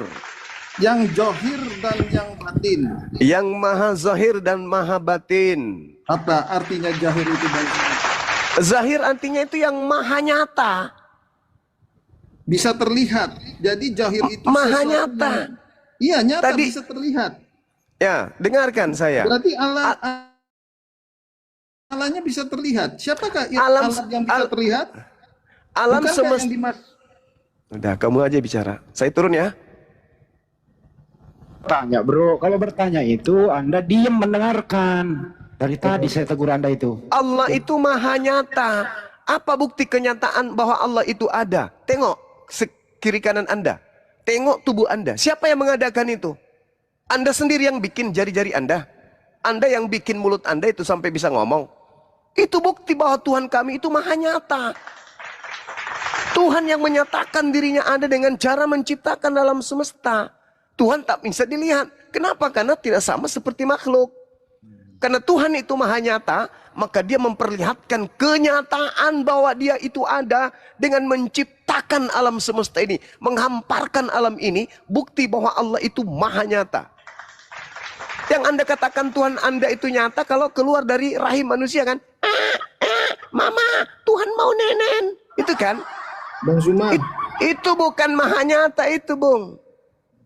yang zahir dan yang batin. yang maha zahir dan maha batin. Apa artinya zahir itu Bang Juma? Zahir artinya itu yang maha nyata. Bisa terlihat. Jadi zahir itu Maha sesuatu nyata. Iya, nyata Tadi- bisa terlihat. Ya, dengarkan saya. Berarti Allahnya bisa terlihat. Siapakah Alam- Allah yang bisa terlihat? Alam Bukankah semesta. yang dimas Udah, kamu aja bicara. Saya turun ya. Tanya bro, kalau bertanya itu Anda diam mendengarkan. Dari tadi saya tegur Anda itu. Allah itu maha nyata. Apa bukti kenyataan bahwa Allah itu ada? Tengok kiri kanan Anda. Tengok tubuh Anda. Siapa yang mengadakan itu? Anda sendiri yang bikin jari-jari Anda. Anda yang bikin mulut Anda itu sampai bisa ngomong. Itu bukti bahwa Tuhan kami itu maha nyata. Tuhan yang menyatakan dirinya ada dengan cara menciptakan alam semesta. Tuhan tak bisa dilihat. Kenapa? Karena tidak sama seperti makhluk. Karena Tuhan itu maha nyata, maka dia memperlihatkan kenyataan bahwa dia itu ada dengan menciptakan alam semesta ini. Menghamparkan alam ini, bukti bahwa Allah itu maha nyata. Yang Anda katakan Tuhan Anda itu nyata kalau keluar dari rahim manusia kan. Mama, Tuhan mau nenen. Itu kan. Bang Zuma? Itu bukan maha nyata itu, Bung.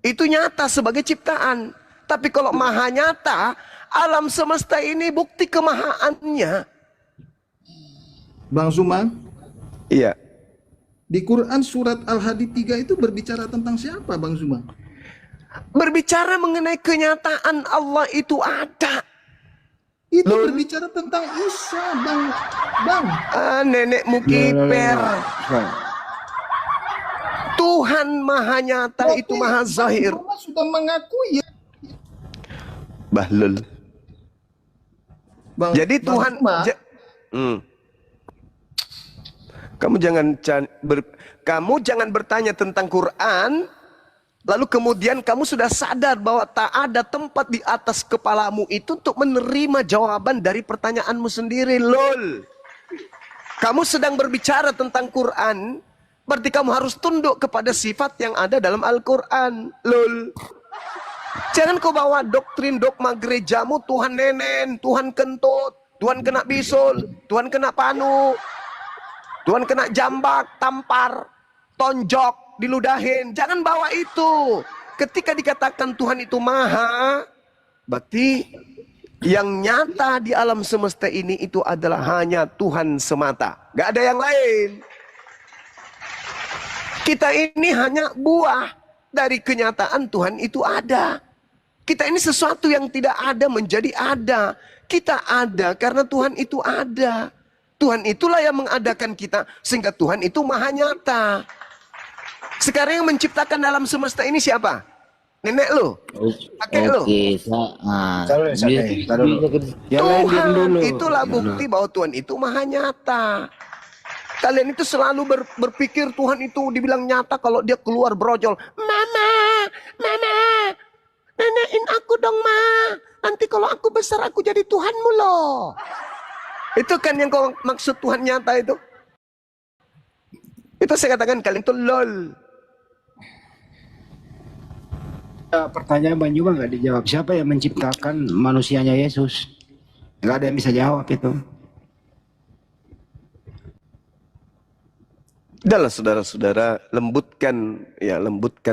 Itu nyata sebagai ciptaan. Tapi kalau maha nyata, alam semesta ini bukti kemahaannya. Bang Zuma? Iya. Di Quran surat Al-Hadid 3 itu berbicara tentang siapa, Bang Zuma? Berbicara mengenai kenyataan Allah itu ada. Itu berbicara tentang Isa, Bang. Nenekmu kiper. Tuhan maha nyata itu maha zahir. Zuma sudah mengakui ya. Bahlul. Bang, Jadi Bang Tuhan Zuma, kamu jangan bertanya tentang Quran, lalu kemudian kamu sudah sadar bahwa tak ada tempat di atas kepalamu itu untuk menerima jawaban dari pertanyaanmu sendiri. Lol. Kamu sedang berbicara tentang Quran, berarti kamu harus tunduk kepada sifat yang ada dalam Al-Quran. Lol. Jangan kau bawa doktrin dogma gerejamu, Tuhan nenen, Tuhan kentut, Tuhan kena bisul, Tuhan kena panu, Tuhan kena jambak, tampar, tonjok, diludahin. Jangan bawa itu. Ketika dikatakan Tuhan itu maha, berarti yang nyata di alam semesta ini itu adalah hanya Tuhan semata. Gak ada yang lain. Kita ini hanya buah dari kenyataan Tuhan itu ada. Kita ini sesuatu yang tidak ada menjadi ada. Kita ada karena Tuhan itu ada. Tuhan itulah yang mengadakan kita sehingga Tuhan itu maha nyata. Sekarang yang menciptakan alam semesta ini siapa? Nenek lo? Kakek lo? Tuhan itulah bukti bahwa Tuhan itu maha nyata. Kalian itu selalu berpikir Tuhan itu dibilang nyata kalau dia keluar brojol. Mama, nenekin aku dong, Ma. Nanti kalau aku besar aku jadi Tuhanmu loh. Itu kan yang kau maksud Tuhan nyata itu. Itu saya katakan kalian itu lol. Pertanyaan Bang Juma nggak dijawab. Siapa yang menciptakan manusianya Yesus? Nggak ada yang bisa jawab itu. Udahlah saudara-saudara, lembutkan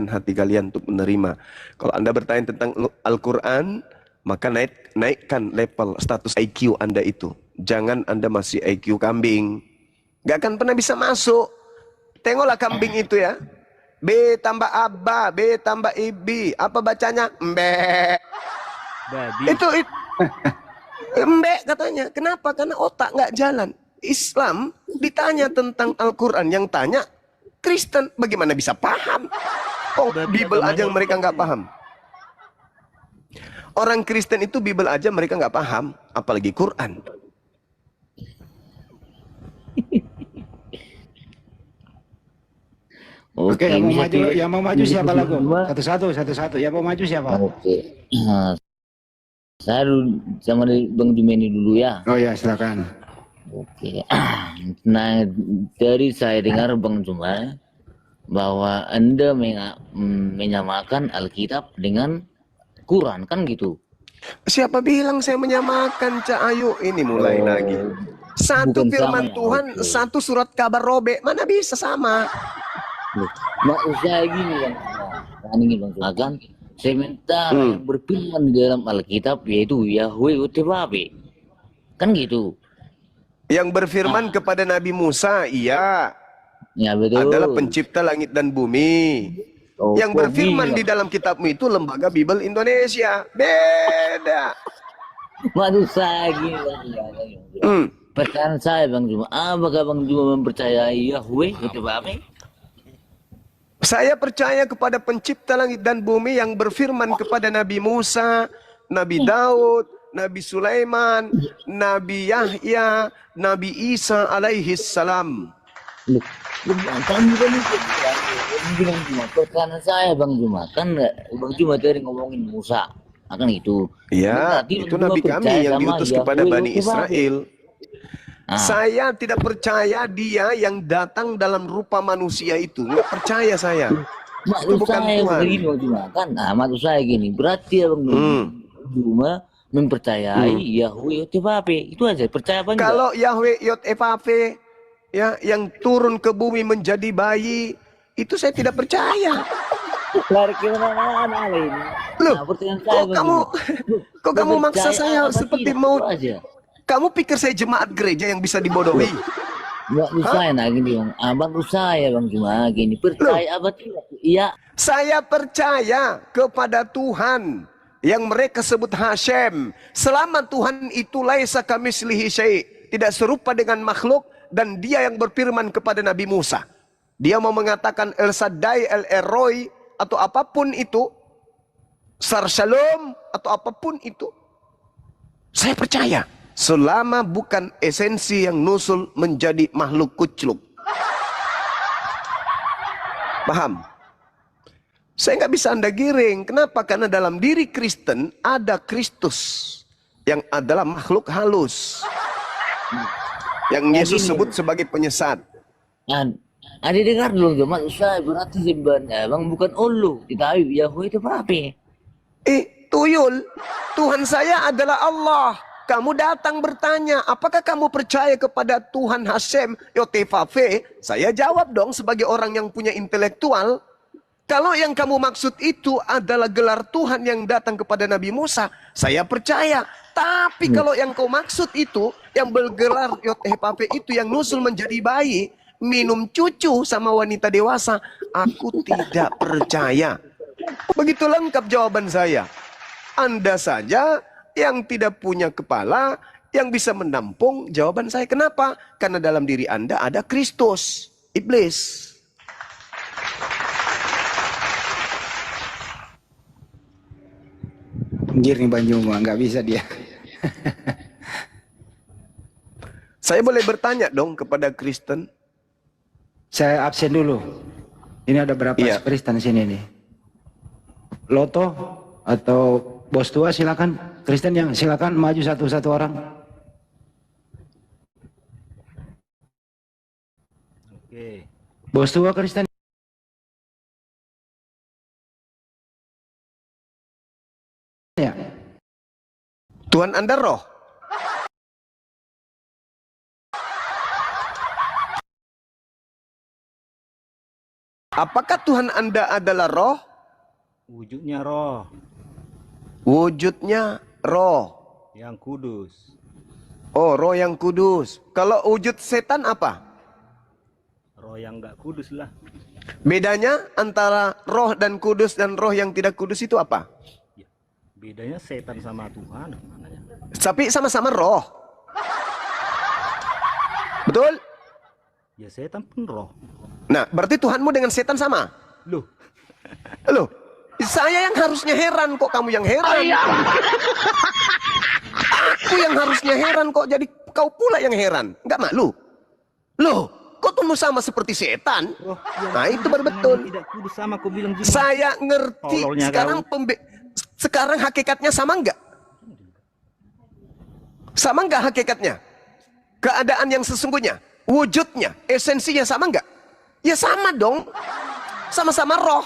hati kalian untuk menerima. Kalau Anda bertanya tentang Al-Quran, maka naikkan level status IQ Anda itu. Jangan Anda masih IQ kambing. Gak akan pernah bisa masuk. Tengoklah kambing itu ya. B tambah Aba, B tambah Ibi. Apa bacanya? Mbe. Itu. Mbe katanya. Kenapa? Karena otak gak jalan. Islam ditanya tentang Al-Quran, yang tanya Kristen, bagaimana bisa paham? Oh, Bible aja mereka nggak paham. Orang Kristen itu Bible aja mereka nggak paham, apalagi Quran. Oke, yang mau maju siapa lagu? Satu-satu. Yang mau maju siapa? Oke. Saya sama Bang Jumeni dulu ya. Oh ya, silakan. Oke. Nah, dari saya dengar Bang Juma bahwa Anda menyamakan Alkitab dengan Quran, kan gitu? Siapa bilang saya menyamakan, Cak? Ayo, ini mulai lagi. Satu Bukan sama firman ya, Tuhan, oke. satu surat kabar robek. Mana bisa sama? Loh, maksud saya gini Bang Suma. Kan ini Bang Suma kan sementara yang berfirman di dalam Alkitab yaitu Yahweh UTBAP. Kan gitu. Yang berfirman kepada Nabi Musa, iya, Ya betul. adalah pencipta langit dan bumi. Oh, Yang kok berfirman gini, di dalam kitabmu itu Lembaga Bible Indonesia. Beda. Maksud saya gini Bang Suma. Hmm. Pertanyaan saya Bang Suma, apakah Bang Suma mempercayai Yahweh UTBAP? Saya percaya kepada pencipta langit dan bumi yang berfirman kepada Nabi Musa, Nabi Daud, Nabi Sulaiman, Nabi Yahya, Nabi Isa alaihi salam. Loh, kamu kan itu Bang Juma. Pertanyaan saya Bang Juma, kan Bang Juma tadi ngomongin Musa, akan itu. Ya, Berarti itu Bang Juma Nabi kami percaya yang sama diutus kepada Yahweh Bani UTBAP. Israel. Ah, Saya tidak percaya dia yang datang dalam rupa manusia itu. Nggak percaya saya. Itu maksud bukan saya Tuhan. begini Bang Juma, kan? Nah, maksud saya gini, berarti Bang Juma mempercayai Yahweh UTBAP. Itu aja, percaya apa enggak? Kalau Yahweh YotFAV ya yang turun ke bumi menjadi bayi, itu saya tidak percaya. Lari ke mana ini? Loh, Nah, pertanyaan saya kok Bang kamu Juma. Loh, kok kamu maksa percaya saya apa seperti tidak? mau Itu aja. kamu pikir saya jemaat gereja yang bisa dibodohi? Enggak usah nah gini Bang. Abang saya Bang Juma gini. Percaya apa tidak? Iya. Saya percaya kepada Tuhan yang mereka sebut Hashem. Selama Tuhan itu laisa kamislihi syai', tidak serupa dengan makhluk, dan dia yang berfirman kepada Nabi Musa. Dia mau mengatakan El Shaddai, El Eroi, atau apapun itu, Sar Shalom, atau apapun itu. Saya percaya. Selama bukan esensi yang nusul menjadi makhluk kucluk. Paham? Saya nggak bisa Anda giring. Kenapa? Karena dalam diri Kristen ada Kristus yang adalah makhluk halus. Yang Yesus sebut sebagai penyesat. Ada dengar dulu Juma. Saya berarti sebenarnya Bang bukan Allah. Kita Yahweh itu apa? Tuyul. Tuhan saya adalah Allah. Kamu datang bertanya, apakah kamu percaya kepada Tuhan Hashem YotFAV? Saya jawab dong sebagai orang yang punya intelektual. Kalau yang kamu maksud itu adalah gelar Tuhan yang datang kepada Nabi Musa, saya percaya. Tapi kalau yang kau maksud itu, yang bergelar YotFAV itu yang nusul menjadi bayi, minum cucu sama wanita dewasa, aku tidak percaya. Begitu lengkap jawaban saya. Anda saja yang tidak punya kepala, yang bisa menampung jawaban saya. Kenapa? Karena dalam diri Anda ada Kristus, iblis. Anjir nih Bang Juma, nggak bisa dia. Saya boleh bertanya dong kepada Kristen? Saya absen dulu. Ini ada berapa Iya. Kristen sini nih? Loto atau Bos tua silakan. Kristen yang silakan maju satu-satu orang. Oke. Bos tua Kristen. Ya. Tuhan Anda roh? Apakah Tuhan Anda adalah roh? Wujudnya roh Wujudnya roh. yang kudus. Oh, roh yang kudus. Kalau wujud setan apa? Roh yang enggak kudus lah. Bedanya antara roh dan kudus dan roh yang tidak kudus itu apa? Ya. Bedanya setan sama Tuhan. Mananya? Tapi sama-sama roh. Betul? Ya setan pun roh. Nah, berarti Tuhanmu dengan setan sama? Loh, Loh, saya yang harusnya heran, kok kamu yang heran? Aku yang harusnya heran, kok jadi kau pula yang heran? Nggak malu? Loh, kok kamu sama seperti setan? roh yang Nah, itu kudus baru dengan betul. yang tidak kudus sama kau bilang juga. Saya ngerti. Tololnya Sekarang sekarang hakikatnya sama nggak? Sama nggak hakikatnya? Keadaan yang sesungguhnya, wujudnya, esensinya sama nggak? Ya sama dong. Sama-sama roh.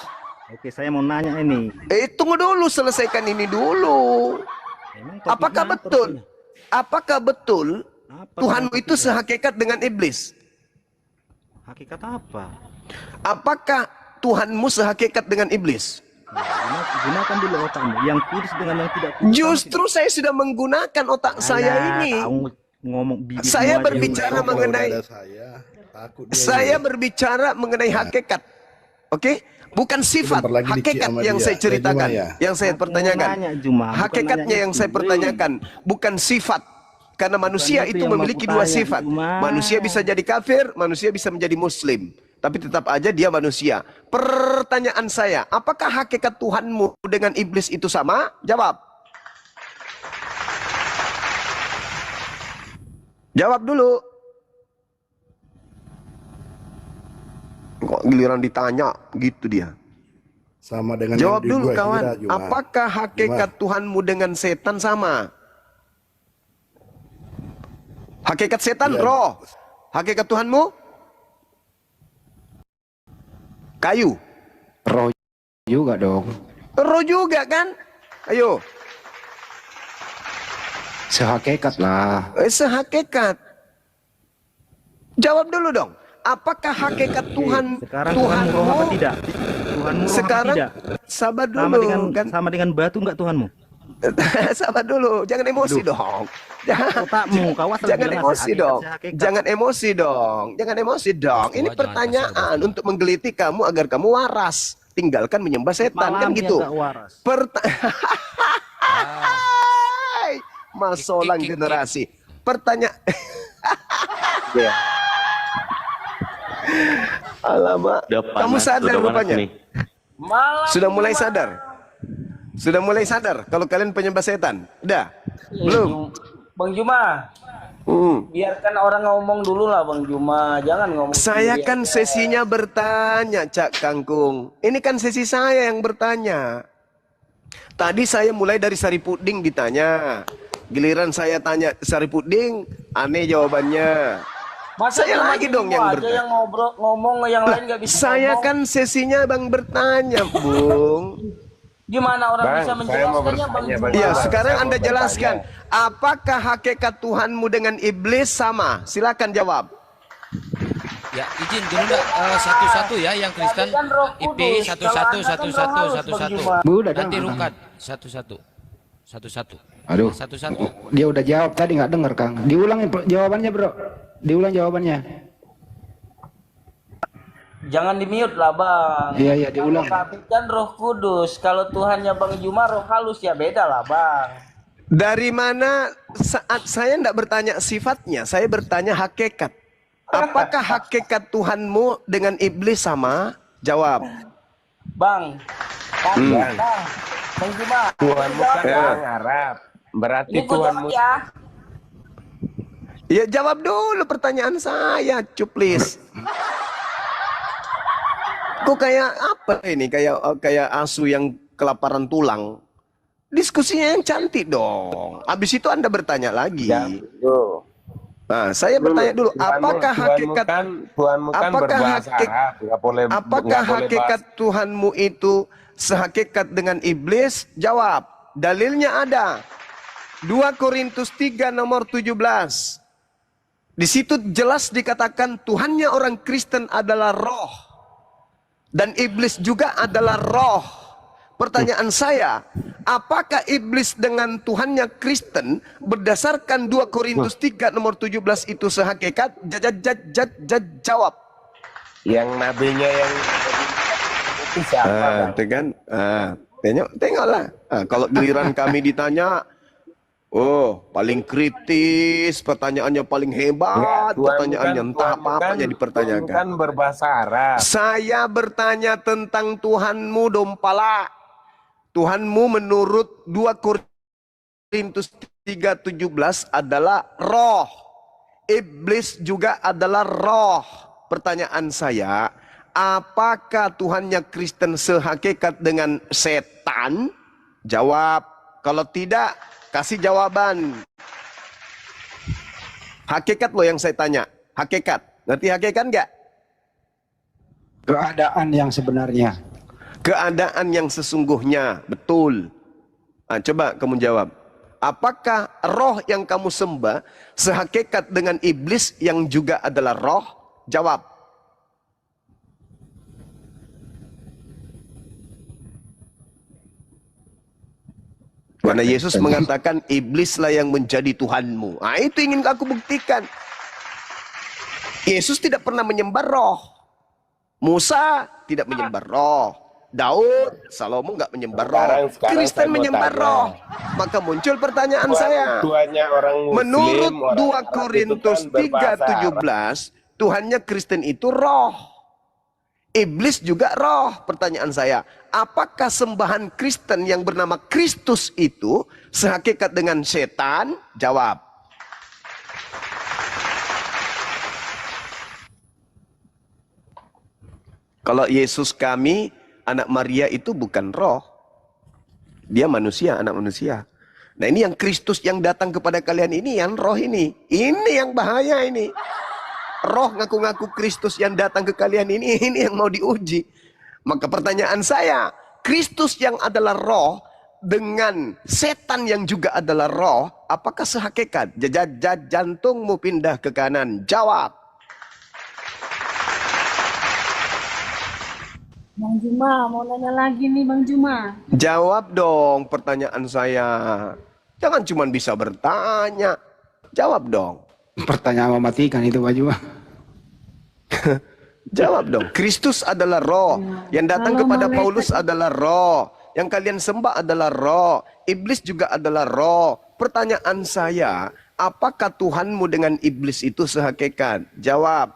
Oke, saya mau nanya ini. Tunggu dulu, selesaikan ini dulu. Emang topik Apakah mana betul? topiknya? Apakah betul Apa Tuhanmu kenapa itu tidak? sehakikat dengan iblis? Hakikat apa? Apakah Tuhanmu sehakikat dengan iblis? Nah, gunakan dulu otakmu. Yang kudus dengan yang tidak kudus. Justru saya sudah menggunakan otak saya ini. Kamu ngomong bibirmu Saya aja. berbicara mengenai saya berbicara mengenai hakikat. Oke? Bukan sifat, hakikat yang saya ceritakan, yang saya pertanyakan. Nanya, Juma, bukan Hakikatnya nanya yang itu. saya pertanyakan, bukan sifat. Karena manusia itu itu yang memiliki mau dua kutanya, sifat. Juma. Manusia bisa jadi kafir, manusia bisa menjadi muslim. Tapi tetap aja dia manusia. Pertanyaan saya, apakah hakikat Tuhanmu dengan iblis itu sama? Jawab. Jawab dulu. Kok giliran ditanya gitu dia. Sama dengan Jawab yang dulu dua kawan, kira, Juma. apakah hakikat Tuhanmu dengan setan sama? Hakikat setan Iya. roh. Hakikat Tuhanmu kayu. Roh juga dong. Roh juga kan? Ayo, Sehakikat lah. sehakikat. Jawab dulu dong. Apakah hakikat Tuhan Sekarang Tuhanmu roh apa tidak? Tuhanmu roh sekarang apa tidak? sabar Sama dulu dengan kan? sama dengan batu enggak Tuhanmu? Sabar dulu, jangan emosi dong. Otakmu, kawas Jangan bilang emosi hakikat, dong. sehakikat. Jangan emosi dong. Jangan emosi dong. Ini pertanyaan untuk menggelitik kamu agar kamu waras. Tinggalkan menyembah setan kan Malam gitu. yang nggak waras. Hai, masolang generasi. Pertanyaan. Alamak. Kamu sadar rupanya. Sudah mulai sadar. Sudah mulai sadar kalau kalian penyembah setan. Udah? Belum? Bang Juma, biarkan orang ngomong dulu lah Bang Juma, jangan ngomong. Saya sendiri kan aja. sesinya bertanya, Cak Kangkung. Ini kan sesi saya yang bertanya. Tadi saya mulai dari Saripuding ditanya. Giliran saya tanya Saripuding, aneh jawabannya. Masa Saya cuma lagi Juma dong yang aja bertanya. yang ngomong yang lain nggak bisa Saya ngomong. kan sesinya Bang bertanya, Bung. Gimana orang bisa menjelaskannya Bang Juma? Ya, sekarang Anda jelaskan. Apakah hakikat Tuhanmu dengan iblis sama? Silakan jawab. Ya, izin dulu enggak satu-satu ya yang Kristen Kan Roh IP Kudus, satu-satu kalau Anda kan satu-satu Roh Halus, satu-satu. Bang Juma. Udah, Nanti jangan. rukat satu-satu. Satu-satu. Aduh. Satu-satu. Dia udah jawab tadi nggak dengar Kang. Diulang jawabannya bro. Diulang jawabannya. Jangan di mute lah Bang. Iya iya diulang. Kami kan Roh Kudus, kalau Tuhannya Bang Juma Roh Halus ya beda lah Bang. Dari mana saat saya tidak bertanya sifatnya, saya bertanya hakikat. Apakah hakikat Tuhanmu dengan iblis sama? Jawab. Bang, Bang Juma. Tuhanmu kan Ya. orang Arab. Berarti Ini gue Tuhanmu jawab ya. Ya jawab dulu pertanyaan saya, cuplis. Kok kayak apa ini? Kayak asu yang kelaparan tulang. Diskusinya yang cantik dong. Habis itu Anda bertanya lagi. Nah, saya bertanya dulu, apakah hakikat Tuhanmu kan apakah berbahasa hakik- Arab, apakah hakikat Tuhanmu itu sehakikat dengan iblis? Jawab. Dalilnya ada. 2 Korintus 3 nomor 17. Di situ jelas dikatakan Tuhannya orang Kristen adalah roh. Dan iblis juga adalah roh. Pertanyaan saya, apakah iblis dengan Tuhannya Kristen berdasarkan 2 Korintus 3 nomor 17 itu sehakikat? Jawab. Yang nabinya yang itu siapa? Itu kan. Tengoklah. Kalau giliran kami ditanya, oh paling kritis, pertanyaannya paling hebat, pertanyaannya entah apa-apanya dipertanyakan. Kan berbahasa Arab. Saya bertanya tentang Tuhanmu Dompala. Tuhanmu menurut 2 Korintus 3:17 adalah roh. Iblis juga adalah roh. Pertanyaan saya, apakah Tuhannya Kristen sehakikat dengan setan? Jawab. Kalau tidak, kasih jawaban. Hakikat loh yang saya tanya. Hakikat. Ngerti hakikat enggak? Keadaan yang sebenarnya. Keadaan yang sesungguhnya. Betul. Coba kamu jawab. Apakah roh yang kamu sembah sehakikat dengan iblis yang juga adalah roh? Jawab. Karena Yesus mengatakan iblislah yang menjadi Tuhanmu. Nah, itu ingin aku buktikan. Yesus tidak pernah menyembah roh. Musa tidak menyembah roh. Daud, Salomo nggak menyembah roh. Sekarang Kristen saya mau menyembah tanya. roh. Maka muncul pertanyaan saya. Tuhannya orang Muslim, Menurut orang 2 Arab Korintus itu kan berbahasa Arab. 3:17, Tuhannya Kristen itu roh. Iblis juga roh. Pertanyaan saya, apakah sembahan Kristen yang bernama Kristus itu sehakikat dengan setan? Jawab. Kalau Yesus kami, anak Maria itu bukan roh. Dia manusia, anak manusia. Nah, ini yang Kristus yang datang kepada kalian ini, yang roh ini. Ini yang bahaya ini. Roh ngaku-ngaku Kristus yang datang ke kalian ini yang mau diuji. Maka pertanyaan saya, Kristus yang adalah roh dengan setan yang juga adalah roh, apakah sehakikat? Jantungmu pindah ke kanan. Jawab. Bang Juma, mau nanya lagi nih Bang Juma. Jawab dong pertanyaan saya. Jangan cuma bisa bertanya. Jawab dong. Pertanyaan mematikan itu Pak Juma. Jawab dong. Kristus adalah roh. Yang datang Kalau kepada malaikat- Paulus adalah roh. Yang kalian sembah adalah roh. Iblis juga adalah roh. Pertanyaan saya, apakah Tuhanmu dengan iblis itu sehakikat? Jawab.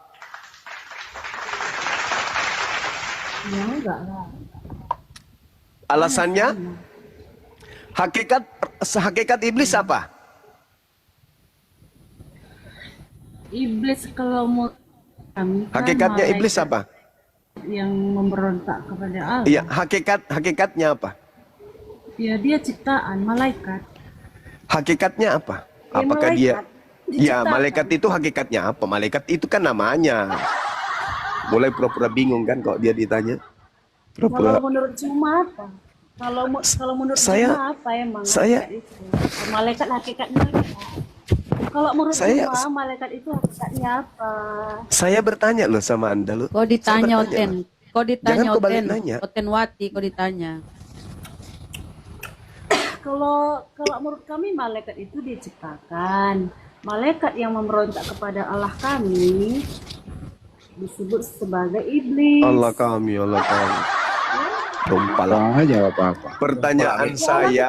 Ya enggak lah. Alasannya? Hakikat iblis apa? Iblis kalau mau kami kan Hakikatnya malaikat iblis apa? yang memberontak kepada Allah. Iya, hakikatnya apa? Ya dia ciptaan malaikat. Hakikatnya apa? Ya, Apakah malaikat. dia? Ya, Diciptakan. malaikat itu hakikatnya apa? Malaikat itu kan namanya. Mulai pura-pura bingung kan kalau dia ditanya. Kalau Pura-pura. menurut Juma apa? Kalau menurut Saya- Juma apa emang saya- malaikat itu? Malaikat hakikatnya apa? Kalau menurut Saya- Juma malaikat itu hakikatnya apa? Saya bertanya loh sama Anda loh. Kau ditanya Saya bertanya Oten. loh. Kau ditanya Jangan kau balik Oten. nanya. Oten Wati kau ditanya. Kalau menurut kami malaikat itu diciptakan. Malaikat yang memberontak kepada Allah kami disebut sebagai iblis. Allah kami. Tumpal. Bang jawab apa? Pertanyaan saya.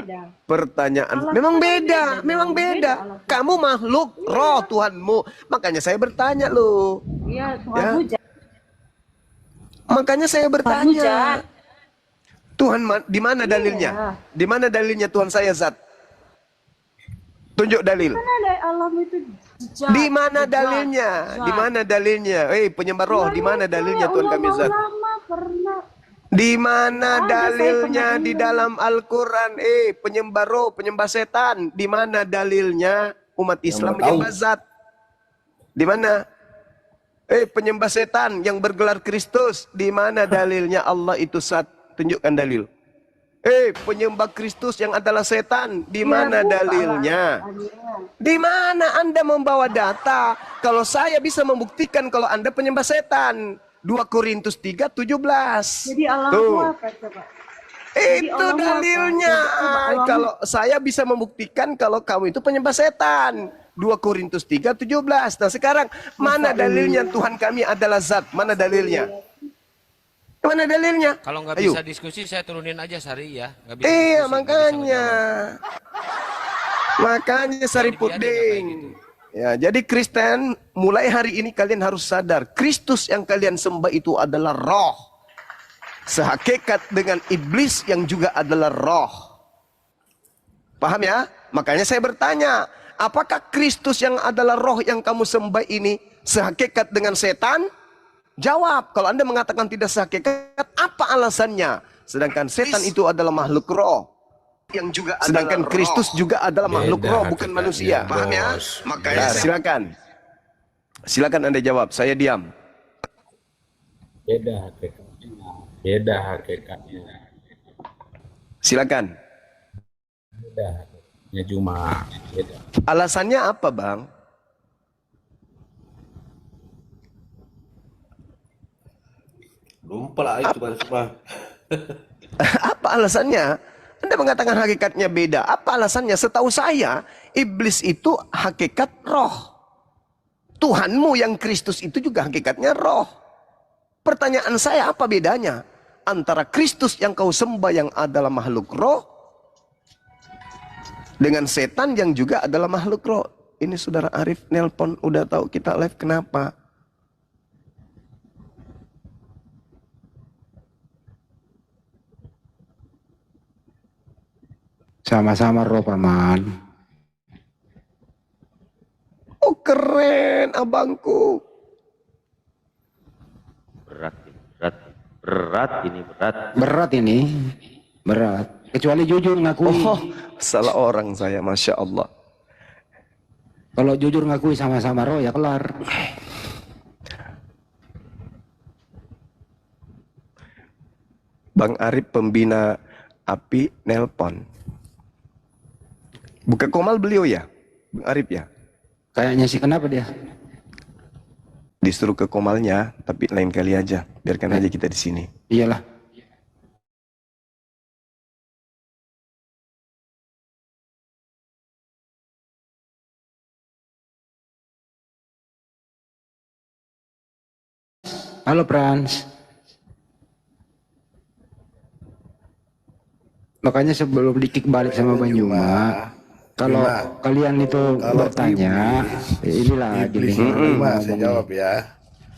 Beda. Pertanyaan. Allah Memang kan beda. beda. Memang Beda beda. Allah. Kamu makhluk roh Tuhanmu. Makanya saya bertanya loh. Iya, Tuhan Ya. hujan. Makanya saya Tuhan hujan. bertanya. Tuhan di mana dalilnya? Iya. Di mana dalilnya Tuhan saya zat? Tunjuk dalil. Mana ada Allah itu jejak, Di mana jejak, dalilnya? jejak. Di mana dalilnya? Penyembah roh, di mana dalilnya Tuhan kami zat? Ulama pernah. Di mana Ada, saya dalilnya pernah di dengar. dalam Al-Quran? Penyembah roh, penyembah setan. Di mana dalilnya umat Islam menyembah zat? Di mana? Penyembah setan yang bergelar Kristus. Di mana dalilnya Allah itu zat? Tunjukkan dalil. Penyembah Kristus yang adalah setan. Di mana buka dalilnya? lah. Di mana Anda membawa data? Kalau saya bisa membuktikan kalau Anda penyembah setan. 2 Korintus 3:17. Jadi Allah itu Tuh. apa coba? Jadi Itu Allah apa? dalilnya. Coba Allah- Kalau saya bisa membuktikan kalau kamu itu penyembah setan. 2 Korintus 3:17. Nah sekarang mana dalilnya Tuhan kami adalah zat? Mana dalilnya? Mana dalilnya? Kalau nggak Ayo. bisa diskusi saya turunin aja Sari ya. Nggak bisa Iya diskusi, nggak makanya. bisa Makanya Sari Jadi biarin Puding. kayak gitu. Ya, jadi Kristen mulai hari ini kalian harus sadar Kristus yang kalian sembah itu adalah roh. Sehakikat dengan iblis yang juga adalah roh. Paham ya? Makanya saya bertanya, apakah Kristus yang adalah roh yang kamu sembah ini sehakikat dengan setan? Jawab. Kalau Anda mengatakan tidak sehakikat, apa alasannya? Sedangkan setan itu adalah makhluk roh. Yang juga sedangkan Kristus juga adalah makhluk roh, bukan manusia. Paham ya? Makanya silakan. Silakan Anda jawab. Saya diam. Beda hakikatnya. Beda hakikatnya. Silakan. Beda. Ya cuma beda. Alasannya apa, Bang? Lupa lah itu Bang Suma. Apa alasannya? Anda mengatakan hakikatnya beda. Apa alasannya? Setahu saya, iblis itu hakikat roh. Tuhanmu yang Kristus itu juga hakikatnya roh. Pertanyaan saya, apa bedanya antara Kristus yang kau sembah yang adalah makhluk roh dengan setan yang juga adalah makhluk roh? Ini saudara Arif nelpon, udah tahu kita live, kenapa? Sama-sama roh paman. Oh keren abangku. Berat ini. Berat. Kecuali jujur ngakui. Oh, salah orang saya, Masya Allah. Kalau jujur ngakui sama-sama roh ya kelar. Bang Arif pembina api nelpon. Buka Komal beliau ya, Bang Arif ya? Kayaknya sih, kenapa dia? Disuruh ke Komalnya, tapi lain kali aja. Biarkan aja kita di sini. Iyalah. Halo Frans. Makanya sebelum di-kick balik sama Bang Juma, kalau kalian itu bertanya, inilah Iblis gini. Juma, saya jawab ya.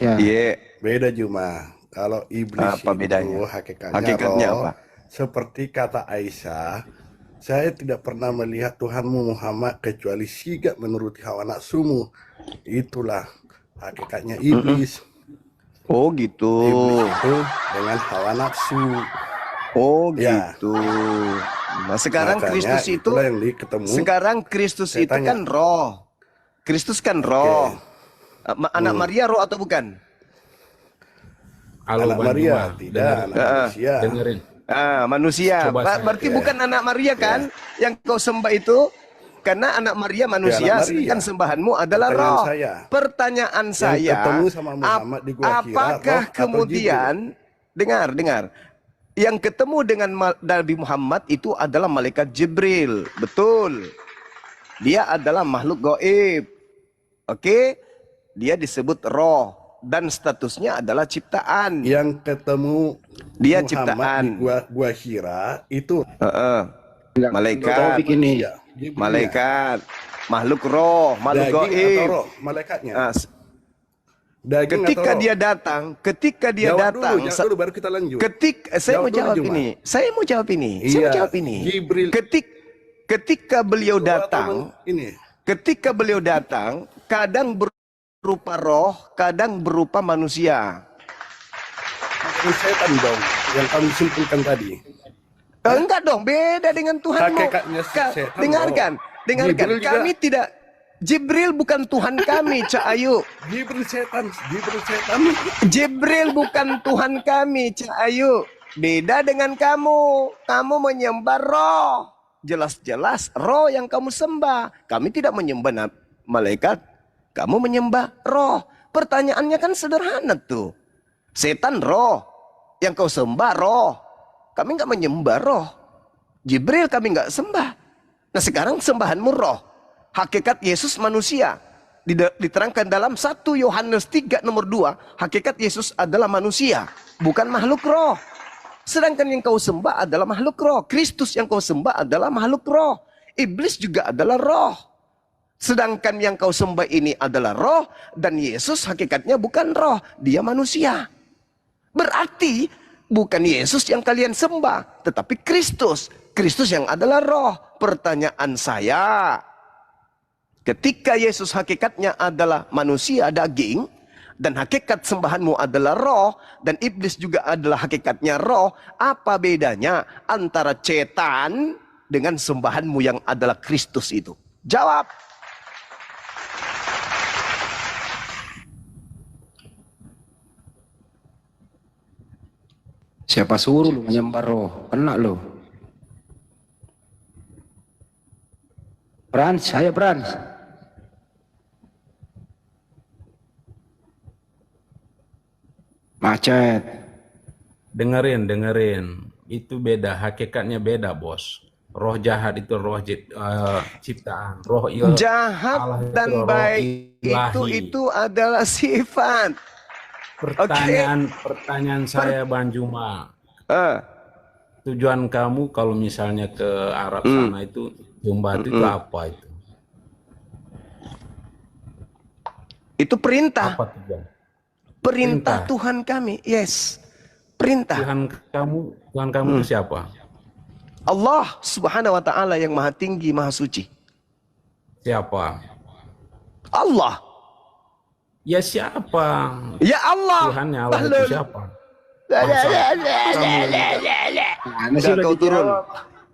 Ya. Iya. Beda Juma. Kalau iblis Apa bedanya? itu Hakikatnya roh, apa? seperti kata Aisyah, saya tidak pernah melihat Tuhanmu Muhammad kecuali sigap menuruti hawa nafsumu. Itulah hakikatnya iblis. Oh gitu. Iblis itu dengan hawa nafsu. Oh Ya. gitu. Nah sekarang Makanya Kristus itu, itulah yang ketemu. sekarang Kristus Saya itu tanya. kan roh. Kristus kan roh. Anak Maria roh atau bukan? Halo Anak Bang Maria, Juma, tidak dengerin. anak manusia. Dengerin. Manusia. Coba saya- Berarti bukan anak Maria kan? Yang kau sembah itu? Karena anak Maria manusia, anak Maria. sedangkan sembahanmu adalah Pertanyaan roh. saya. Pertanyaan Yang saya, ketemu sama Muhammad di Gua Hira, apakah roh atau kemudian, dengar, yang ketemu dengan Nabi Muhammad itu adalah malaikat Jibril, betul. Dia adalah makhluk gaib, oke? Dia disebut roh dan statusnya adalah ciptaan. Yang ketemu Dia Muhammad ciptaan. di Gua Hira itu Malaikat, ini. Jibril. malaikat, makhluk roh, makhluk Daging atau gaib. roh malaikatnya. Ah, Daging ketika atau roh? dia datang, Jawab dulu baru kita lanjut. saya Jawab mau dulu, jawab Juma. ini. Saya mau jawab ini. Jibril. Ketika beliau Atau datang, ini ketika beliau datang, kadang berupa roh, kadang berupa manusia. bukan setan dong yang kamu simpulkan tadi. Enggak dong, beda dengan Tuhanmu. Hakikatnya setan, Dengarkan. Jibril juga. Kami tidak, Jibril bukan Tuhan kami, Cak Ayu. Jibril setan. Jibril bukan Tuhan kami, Cak Ayu. Beda dengan kamu. Kamu menyembah roh. Jelas-jelas roh yang kamu sembah. Kami tidak menyembah malaikat. Kamu menyembah roh. Pertanyaannya kan sederhana tuh. Setan roh. Yang kau sembah roh. Kami nggak menyembah roh. Jibril kami nggak sembah. Nah sekarang sembahanmu roh. Hakikat Yesus manusia. Diterangkan dalam 1 Yohanes 3 nomor 2. Hakikat Yesus adalah manusia. Bukan makhluk roh. Sedangkan yang kau sembah adalah makhluk roh. Kristus yang kau sembah adalah makhluk roh. Iblis juga adalah roh. Sedangkan yang kau sembah ini adalah roh. Dan Yesus hakikatnya bukan roh. Dia manusia. Berarti bukan Yesus yang kalian sembah. Tetapi Kristus. Kristus yang adalah roh. Pertanyaan saya. Ketika Yesus hakikatnya adalah manusia daging. Dan hakikat sembahanmu adalah roh. Dan iblis juga adalah hakikatnya roh. Apa bedanya antara cetan dengan sembahanmu yang adalah Kristus itu? Jawab. Siapa suruh lu menyembah roh? Kena lu. Frans, ayo Frans. Macet. Dengerin. Itu beda, hakikatnya beda, Bos. Roh jahat itu roh ciptaan, roh Jahat Allah itu dan roh baik ilahi. itu adalah sifat. Pertanyaan saya Bang Juma. Tujuan kamu kalau misalnya ke Arab sana itu Jumbat itu apa itu? Itu perintah. Apa tujuan? Perintah Tuhan kami. Yes. Perintah. Tuhan kamu itu siapa? Allah Subhanahu wa taala yang Maha Tinggi, Maha Suci. Siapa? Allah. Ya siapa? Ya Allah. Tuhannya Allah itu siapa? Enggak, kau turun.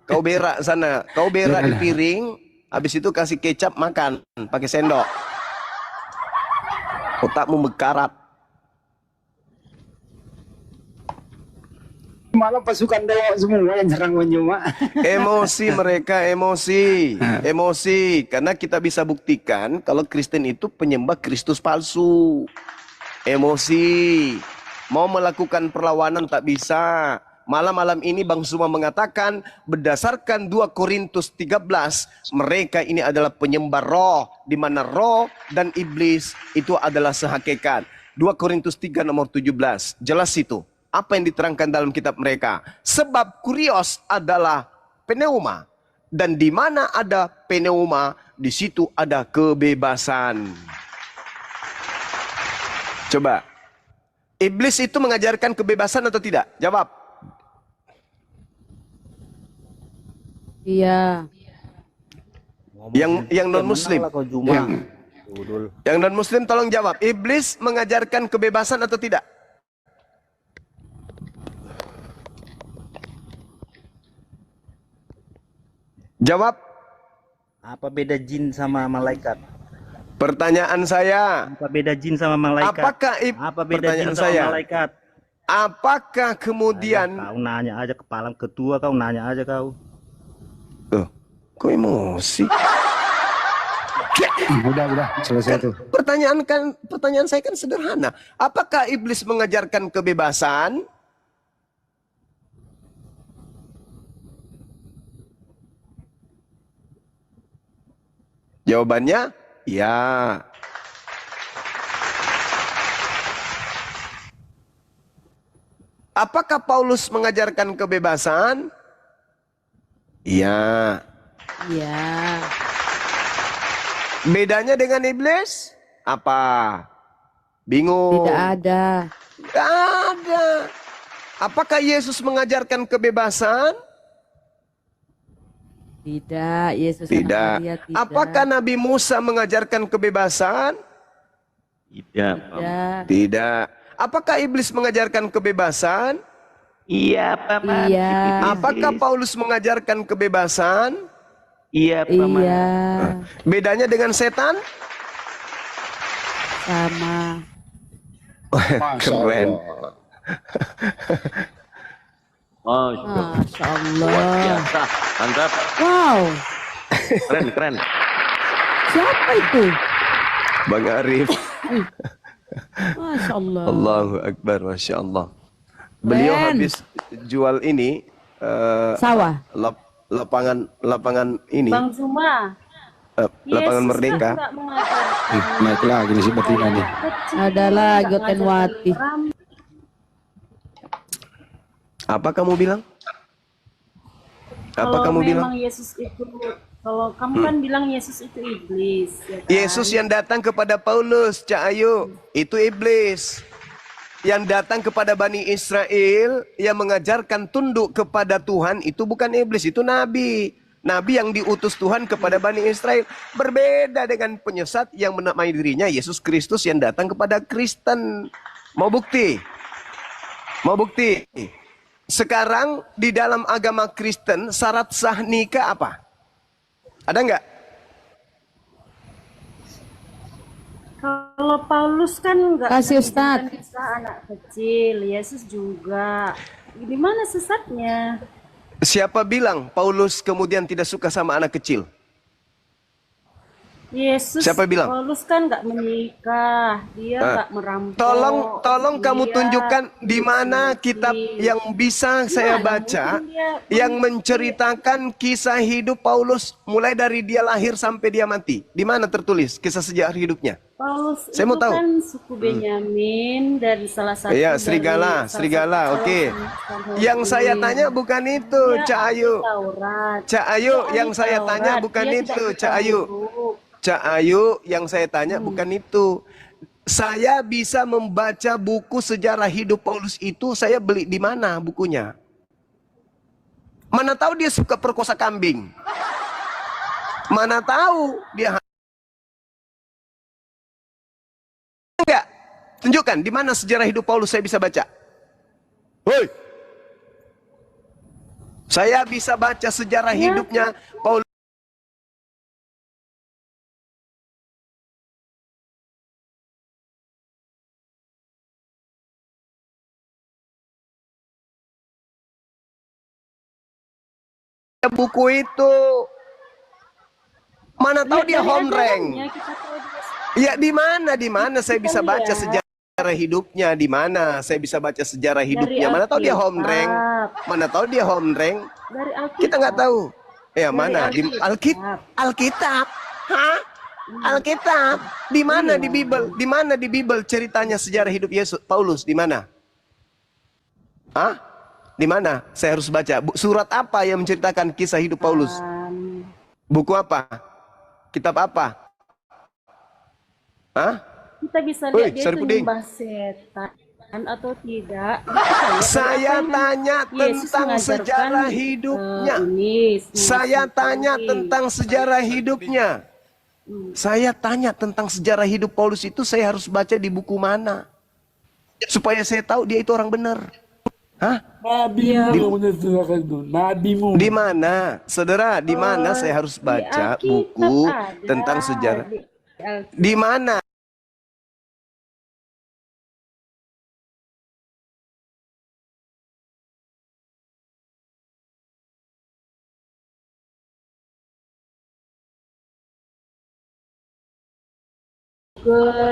Kau berak sana. Kau berak di piring. Habis itu kasih kecap makan. Pakai sendok. Otakmu mekarat. Malah pasukan dewa semua yang serang Bang Juma. Emosi mereka, emosi. Emosi. Karena kita bisa buktikan kalau Kristen itu penyembah Kristus palsu. Emosi. Mau melakukan perlawanan tak bisa. Malam ini Bang Suma mengatakan berdasarkan 2 Korintus 13, mereka ini adalah penyembah roh, di mana roh dan iblis itu adalah sehakikat. 2 Korintus 3 nomor 17. Jelas itu. Apa yang diterangkan dalam kitab mereka? Sebab kurios adalah pneuma, dan di mana ada pneuma, di situ ada kebebasan. Coba, iblis itu mengajarkan kebebasan atau tidak? Jawab. Iya. Yang non Muslim. Yang non Muslim tolong jawab. Iblis mengajarkan kebebasan atau tidak? Jawab. Apa beda jin sama malaikat? Pertanyaan saya. Apa beda jin sama malaikat? Apa beda jin sama malaikat? Apakah kemudian kau nanya aja kepala ketua, kau nanya aja kau. Kok emosi? Udah selesai tuh. Pertanyaan saya kan sederhana. Apakah iblis mengajarkan kebebasan? Jawabannya ya. Apakah Paulus mengajarkan kebebasan? Iya. Iya. Bedanya dengan iblis? Apa? Bingung. Tidak ada. Tidak ada. Apakah Yesus mengajarkan kebebasan? Tidak, Yesus Tidak. anak Maria, tidak. Apakah Nabi Musa mengajarkan kebebasan? Tidak. Tidak. Apakah iblis mengajarkan kebebasan? Iya, Paman. Iya. Apakah Paulus mengajarkan kebebasan? Iya, Paman. Iya. Bedanya dengan setan? Sama. Keren. Masya Allah. Luar biasa. Mantap. Wow. Keren. Siapa itu? Bang Arif. Masya Allah. Allahu Akbar, Masya Allah. Beliau habis jual ini sawah. Lapangan ini. Bang Zuma. Lapangan Yesus Merdeka. kan nggak mengajarkan Naik lagi nih si Betina nih. Adalah Gotenwati. Apa kamu bilang? Apa kamu bilang? Kalau kamu kan bilang Yesus itu iblis, ya kan? Yesus yang datang kepada Paulus, Cak Ayu, itu iblis. Yang datang kepada Bani Israel, yang mengajarkan tunduk kepada Tuhan, itu bukan iblis, itu nabi. Nabi yang diutus Tuhan kepada Bani Israel. Berbeda dengan penyesat yang menamai dirinya Yesus Kristus yang datang kepada Kristen. Mau bukti? Mau bukti? Sekarang di dalam agama Kristen, syarat sah nikah apa? Ada nggak? Kalau Paulus kan nggak Kasih Ustaz. nikah anak kecil, Yesus juga. Di mana sesatnya? Siapa bilang Paulus kemudian tidak suka sama anak kecil? Yesus, Siapa bilang? Paulus kan nggak menikah, dia nggak merampok. Tolong kamu dia tunjukkan di mana kitab yang bisa saya Gimana baca mungkin dia yang menceritakan kisah hidup Paulus mulai dari dia lahir sampai dia mati. Di mana tertulis kisah sejarah hidupnya? Paulus Saya mau itu tahu. kan suku Benyamin dari salah satu Iya, dari serigala, salah serigala. satu Oke. Sanhedrin. Yang saya tanya bukan itu, Dia Cak ahli Ayu. Taurat. Cak Ayu, Dia ahli yang saya tanya Taurat. bukan Dia tidak itu, bisa Cak Ayu. guru. Cak Ayu, yang saya tanya bukan itu. Saya bisa membaca buku sejarah hidup Paulus itu, saya beli di mana bukunya? Mana tahu dia suka perkosa kambing? Mana tahu dia enggak? Tunjukkan di mana sejarah hidup Paulus saya bisa baca. Hoi. Saya bisa baca sejarah hidupnya Paulus. Buku itu mana tahu dia home rank. Ya di mana saya bisa baca sejarah hidupnya, di mana saya bisa baca sejarah hidupnya. Mana tahu dia home rank, mana tahu dia home rank. Dari Alkitab. Kita nggak tahu. Ya Dari mana di Alkitab? Hah? Alkitab di mana di Bible? Di mana di Bible ceritanya sejarah hidup Yesus Paulus di mana? Hah? Di mana? Saya harus baca. Surat apa yang menceritakan kisah hidup Paulus? Buku apa? Kitab apa? Hah? Kita bisa Woi, lihat dia itu Saripudin. nyembah setan atau tidak. Saya tanya Yesus tentang mengajarkan, sejarah hidupnya. semua Saya tanya seperti- tentang sejarah hidupnya. Saya tanya tentang sejarah hidup Paulus itu saya harus baca di buku mana? Supaya saya tahu dia itu orang benar. Hah? Di mana? Saudara, di mana saya harus baca Alkitab buku ada, tentang sejarah? di Alkitab. Di mana?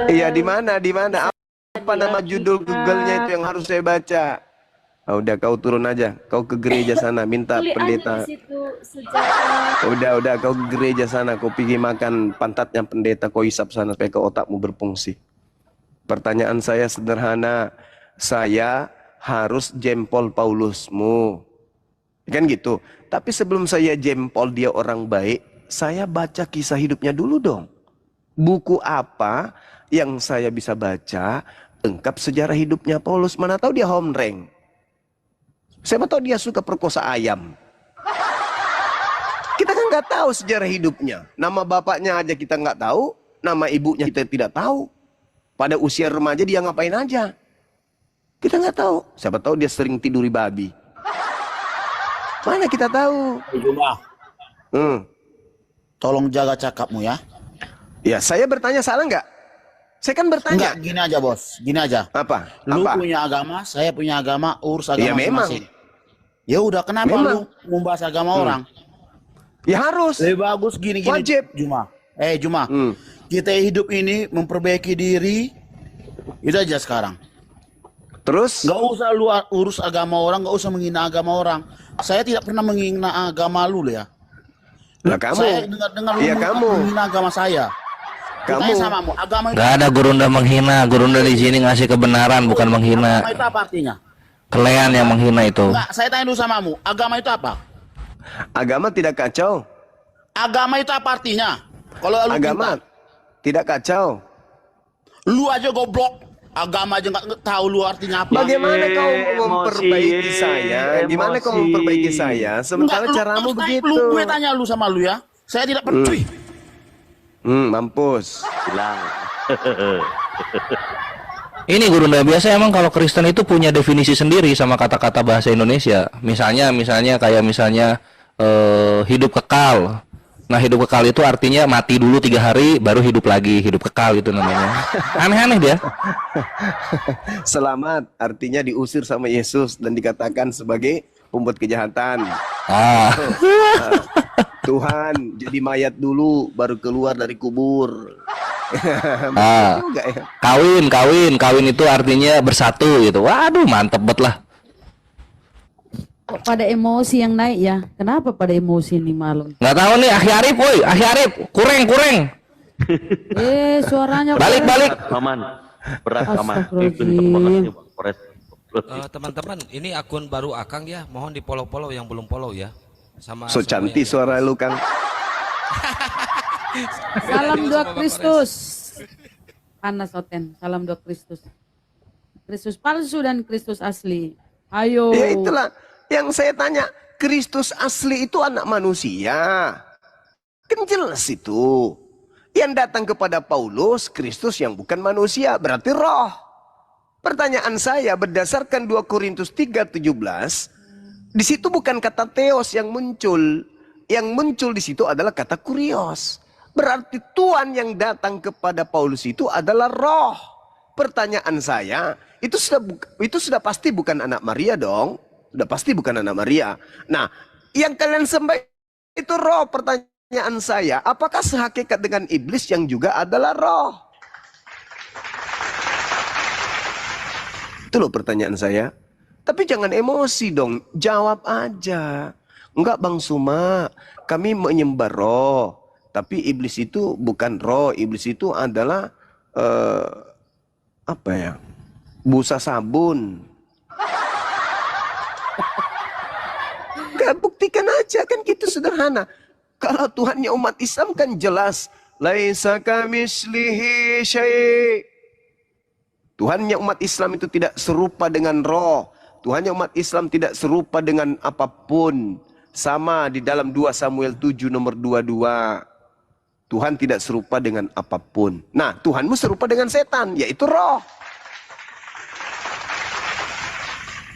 Iya, di mana? Di mana? Apa nama judul Google-nya itu yang harus saya baca? Ah, udah kau turun aja, kau ke gereja sana minta Tulis aja pendeta. di situ sejarah. Udah kau ke gereja sana, kau pergi makan pantatnya pendeta, kau hisap sana supaya kau otakmu berfungsi. Pertanyaan saya sederhana, saya harus jempol Paulusmu, kan gitu. Tapi sebelum saya jempol dia orang baik, saya baca kisah hidupnya dulu dong. Buku apa yang saya bisa baca lengkap sejarah hidupnya Paulus? Mana tahu dia home rank. Siapa tahu dia suka perkosa ayam. Kita kan nggak tahu sejarah hidupnya. Nama bapaknya aja kita nggak tahu, nama ibunya kita tidak tahu. Pada usia remaja dia ngapain aja? Kita nggak tahu. Siapa tahu dia sering tiduri babi. Mana kita tahu? Juma, Tolong jaga cakapmu ya. Ya, saya bertanya salah nggak? Saya kan bertanya. enggak, gini aja bos, gini aja. Apa? Lu Apa? punya agama, saya punya agama, urus agama Ya, memang. masing-masing. Ya udah, kenapa Memang. lu membahas agama orang? Ya harus. Lebih bagus gini-gini. Wajib. Juma. Juma. Kita hidup ini memperbaiki diri. Itu aja sekarang. Terus? Gak usah lu urus agama orang, gak usah menghina agama orang. Saya tidak pernah menghina agama lu ya. Lah kamu. Saya dengar-dengar lu Iya, kamu. menghina agama saya. Kamu. Tanya samamu, agama itu, Gak ada gurunda menghina, gurunda di sini ngasih kebenaran bukan menghina. agama itu apa artinya? Kalian yang menghina itu. Enggak, saya tanya dulu samamu, agama itu apa? Agama tidak kacau. Agama itu apa artinya? Kalau lu Agama pintar. tidak kacau. Lu aja goblok. Agama aja nggak tahu lu artinya apa. Bagaimana kau memperbaiki saya? Gimana kau memperbaiki saya? Sementara Enggak, caramu terus begitu. Lu gue tanya lu sama lu ya. Saya tidak peduli. Mampus. Hilang. Ini gurunda biasa emang kalau Kristen itu punya definisi sendiri sama kata-kata bahasa Indonesia. Misalnya kayak hidup kekal. Nah, hidup kekal itu artinya mati dulu 3 hari baru hidup lagi, hidup kekal itu namanya. Aneh-aneh dia. Selamat artinya diusir sama Yesus dan dikatakan sebagai pembuat kejahatan. Tuhan jadi mayat dulu baru keluar dari kubur. Ah, Juga ya. kawin itu artinya bersatu gitu. Waduh, mantep banget lah. Kok pada emosi yang naik ya? Kenapa pada emosi nih malam? Nggak tahu nih, Akhi Arif, woi, Akhi Arif, kureng. Suaranya Balik. Aman. Berat aman. Astagfirullahaladzim. Teman-teman, ini akun baru Akang ya. Mohon di follow yang belum follow ya. Sama So semua cantik yang- suara lu, Kang. Salam dua Kristus. Panas Oten. Salam dua Kristus. Kristus palsu dan Kristus asli. Ayo. Ya itulah yang saya tanya. Kristus asli itu anak manusia. Kan jelas itu. Yang datang kepada Paulus, Kristus yang bukan manusia, berarti roh. Pertanyaan saya berdasarkan 2 Korintus 3:17, di situ bukan kata theos yang muncul. Yang muncul di situ adalah kata kurios. Berarti Tuhan yang datang kepada Paulus itu adalah roh. Pertanyaan saya, itu sudah pasti bukan anak Maria dong. Sudah pasti bukan anak Maria. Nah, yang kalian sembah itu roh. Pertanyaan saya, apakah sehakikat dengan iblis yang juga adalah roh? Itu loh pertanyaan saya. Tapi jangan emosi dong, jawab aja. Enggak Bang Suma, kami menyembah roh. Tapi iblis itu bukan roh, iblis itu adalah apa ya? Busa sabun. Enggak, buktikan aja kan gitu sederhana. Kalau Tuhannya umat Islam kan jelas, laisa kamislihi syai'. Tuhannya umat Islam itu tidak serupa dengan roh. Tuhannya umat Islam tidak serupa dengan apapun. Sama di dalam 2 Samuel 7 nomor 22. Tuhan tidak serupa dengan apapun. Nah, Tuhanmu serupa dengan setan, yaitu roh.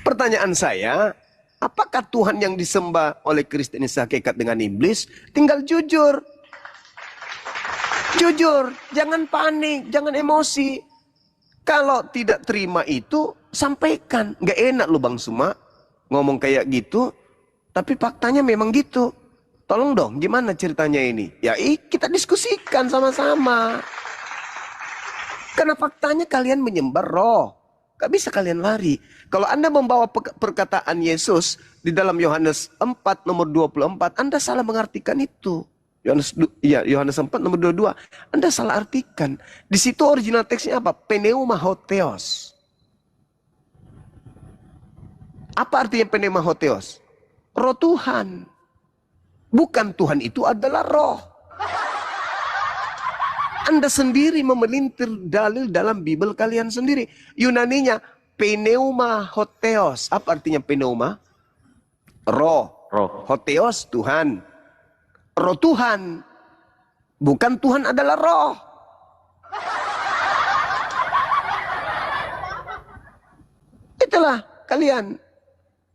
Pertanyaan saya, apakah Tuhan yang disembah oleh Kristen ini sehakikat dengan iblis? Tinggal jujur. Jujur, jangan panik, jangan emosi. Kalau tidak terima itu, sampaikan. Gak enak loh Bang Suma ngomong kayak gitu, tapi faktanya memang gitu. Tolong dong, gimana ceritanya ini? Ya kita diskusikan sama-sama. Karena faktanya kalian menyembah roh. Gak bisa kalian lari. Kalau Anda membawa perkataan Yesus di dalam Yohanes 4 nomor 24, Anda salah mengartikan itu. Yohanes 4 nomor 22. Anda salah artikan. Di situ original teksnya apa? Pneuma hotheos. Apa artinya pneuma hotheos? Roh Tuhan. Bukan Tuhan itu adalah roh. Anda sendiri memelintir dalil dalam Bible kalian sendiri. Yunaninya pneuma hotheos. Apa artinya pneuma? Roh. Hotheos Tuhan. Roh Tuhan. Bukan Tuhan adalah roh. Itulah kalian.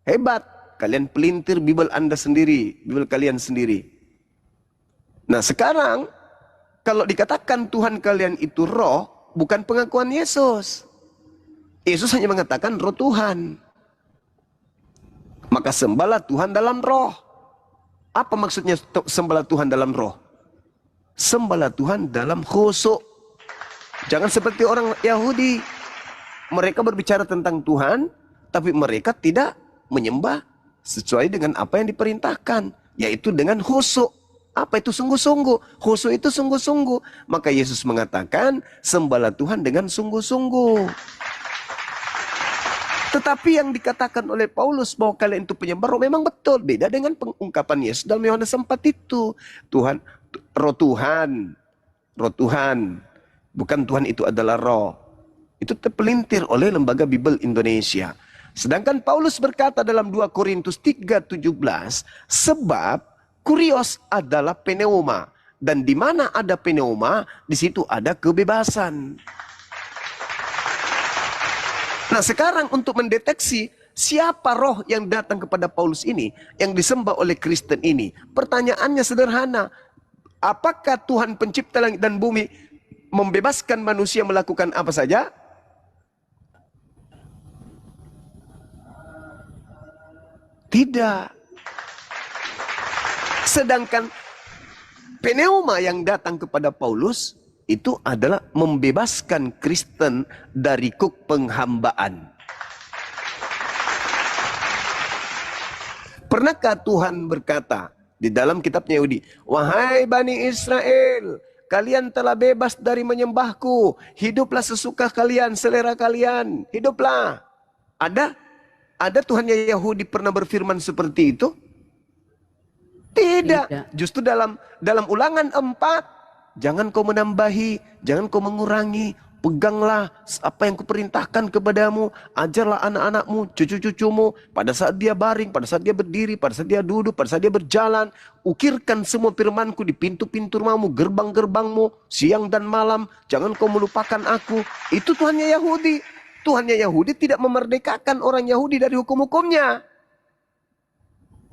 Hebat. Kalian pelintir Bible Anda sendiri. Bible kalian sendiri. Nah sekarang. Kalau dikatakan Tuhan kalian itu roh. Bukan pengakuan Yesus. Yesus hanya mengatakan roh Tuhan. Maka sembahlah Tuhan dalam roh. Apa maksudnya sembahlah Tuhan dalam roh? Sembahlah Tuhan dalam khusyuk. Jangan seperti orang Yahudi. Mereka berbicara tentang Tuhan. Tapi mereka tidak menyembah sesuai dengan apa yang diperintahkan, yaitu dengan khusyuk. Apa itu sungguh-sungguh? Khusyuk itu sungguh-sungguh. Maka Yesus mengatakan, sembahlah Tuhan dengan sungguh-sungguh. Tetapi yang dikatakan oleh Paulus bahwa kalian itu penyembah roh memang betul. Beda dengan pengungkapan Yesus dalam Yohanes 4 itu. Tuhan, roh Tuhan. Roh Tuhan. Bukan Tuhan itu adalah roh. Itu terpelintir oleh Lembaga Bible Indonesia. Sedangkan Paulus berkata dalam 2 Korintus 3:17, sebab kurios adalah pneuma, dan di mana ada pneuma, di situ ada kebebasan. Nah, sekarang untuk mendeteksi siapa roh yang datang kepada Paulus ini, yang disembah oleh Kristen ini, pertanyaannya sederhana. Apakah Tuhan pencipta langit dan bumi membebaskan manusia melakukan apa saja? Tidak. Sedangkan pneuma yang datang kepada Paulus itu adalah membebaskan Kristen dari kuk penghambaan. Pernahkah Tuhan berkata di dalam kitabnya Yahudi, "Wahai Bani Israel, kalian telah bebas dari menyembahku. Hiduplah sesuka kalian, selera kalian. Hiduplah." Ada Tuhannya Yahudi pernah berfirman seperti itu? Tidak. Justru dalam Ulangan 4, jangan kau menambahi, jangan kau mengurangi. Peganglah apa yang kuperintahkan kepadamu. Ajarlah anak-anakmu, cucu-cucumu. Pada saat dia baring, pada saat dia berdiri, pada saat dia duduk, pada saat dia berjalan. Ukirkan semua firmanku di pintu-pintu rumahmu, gerbang-gerbangmu, siang dan malam. Jangan kau melupakan aku. Itu Tuhannya Yahudi. Tuhannya Yahudi tidak memerdekakan orang Yahudi dari hukum-hukumnya.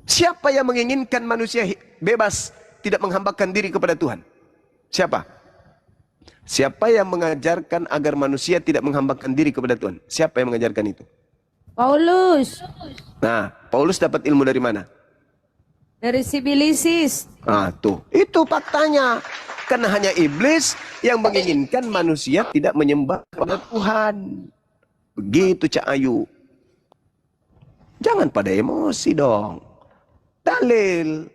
Siapa yang menginginkan manusia bebas, tidak menghambakan diri kepada Tuhan? Siapa? Siapa yang mengajarkan agar manusia tidak menghambakan diri kepada Tuhan? Siapa yang mengajarkan itu? Paulus. Nah, Paulus dapat ilmu dari mana? Dari Sibilisis. Ah, tuh. Itu faktanya. Karena hanya iblis yang menginginkan manusia tidak menyembah kepada Tuhan. Begitu Cak Ayu. Jangan pada emosi dong. Dalil.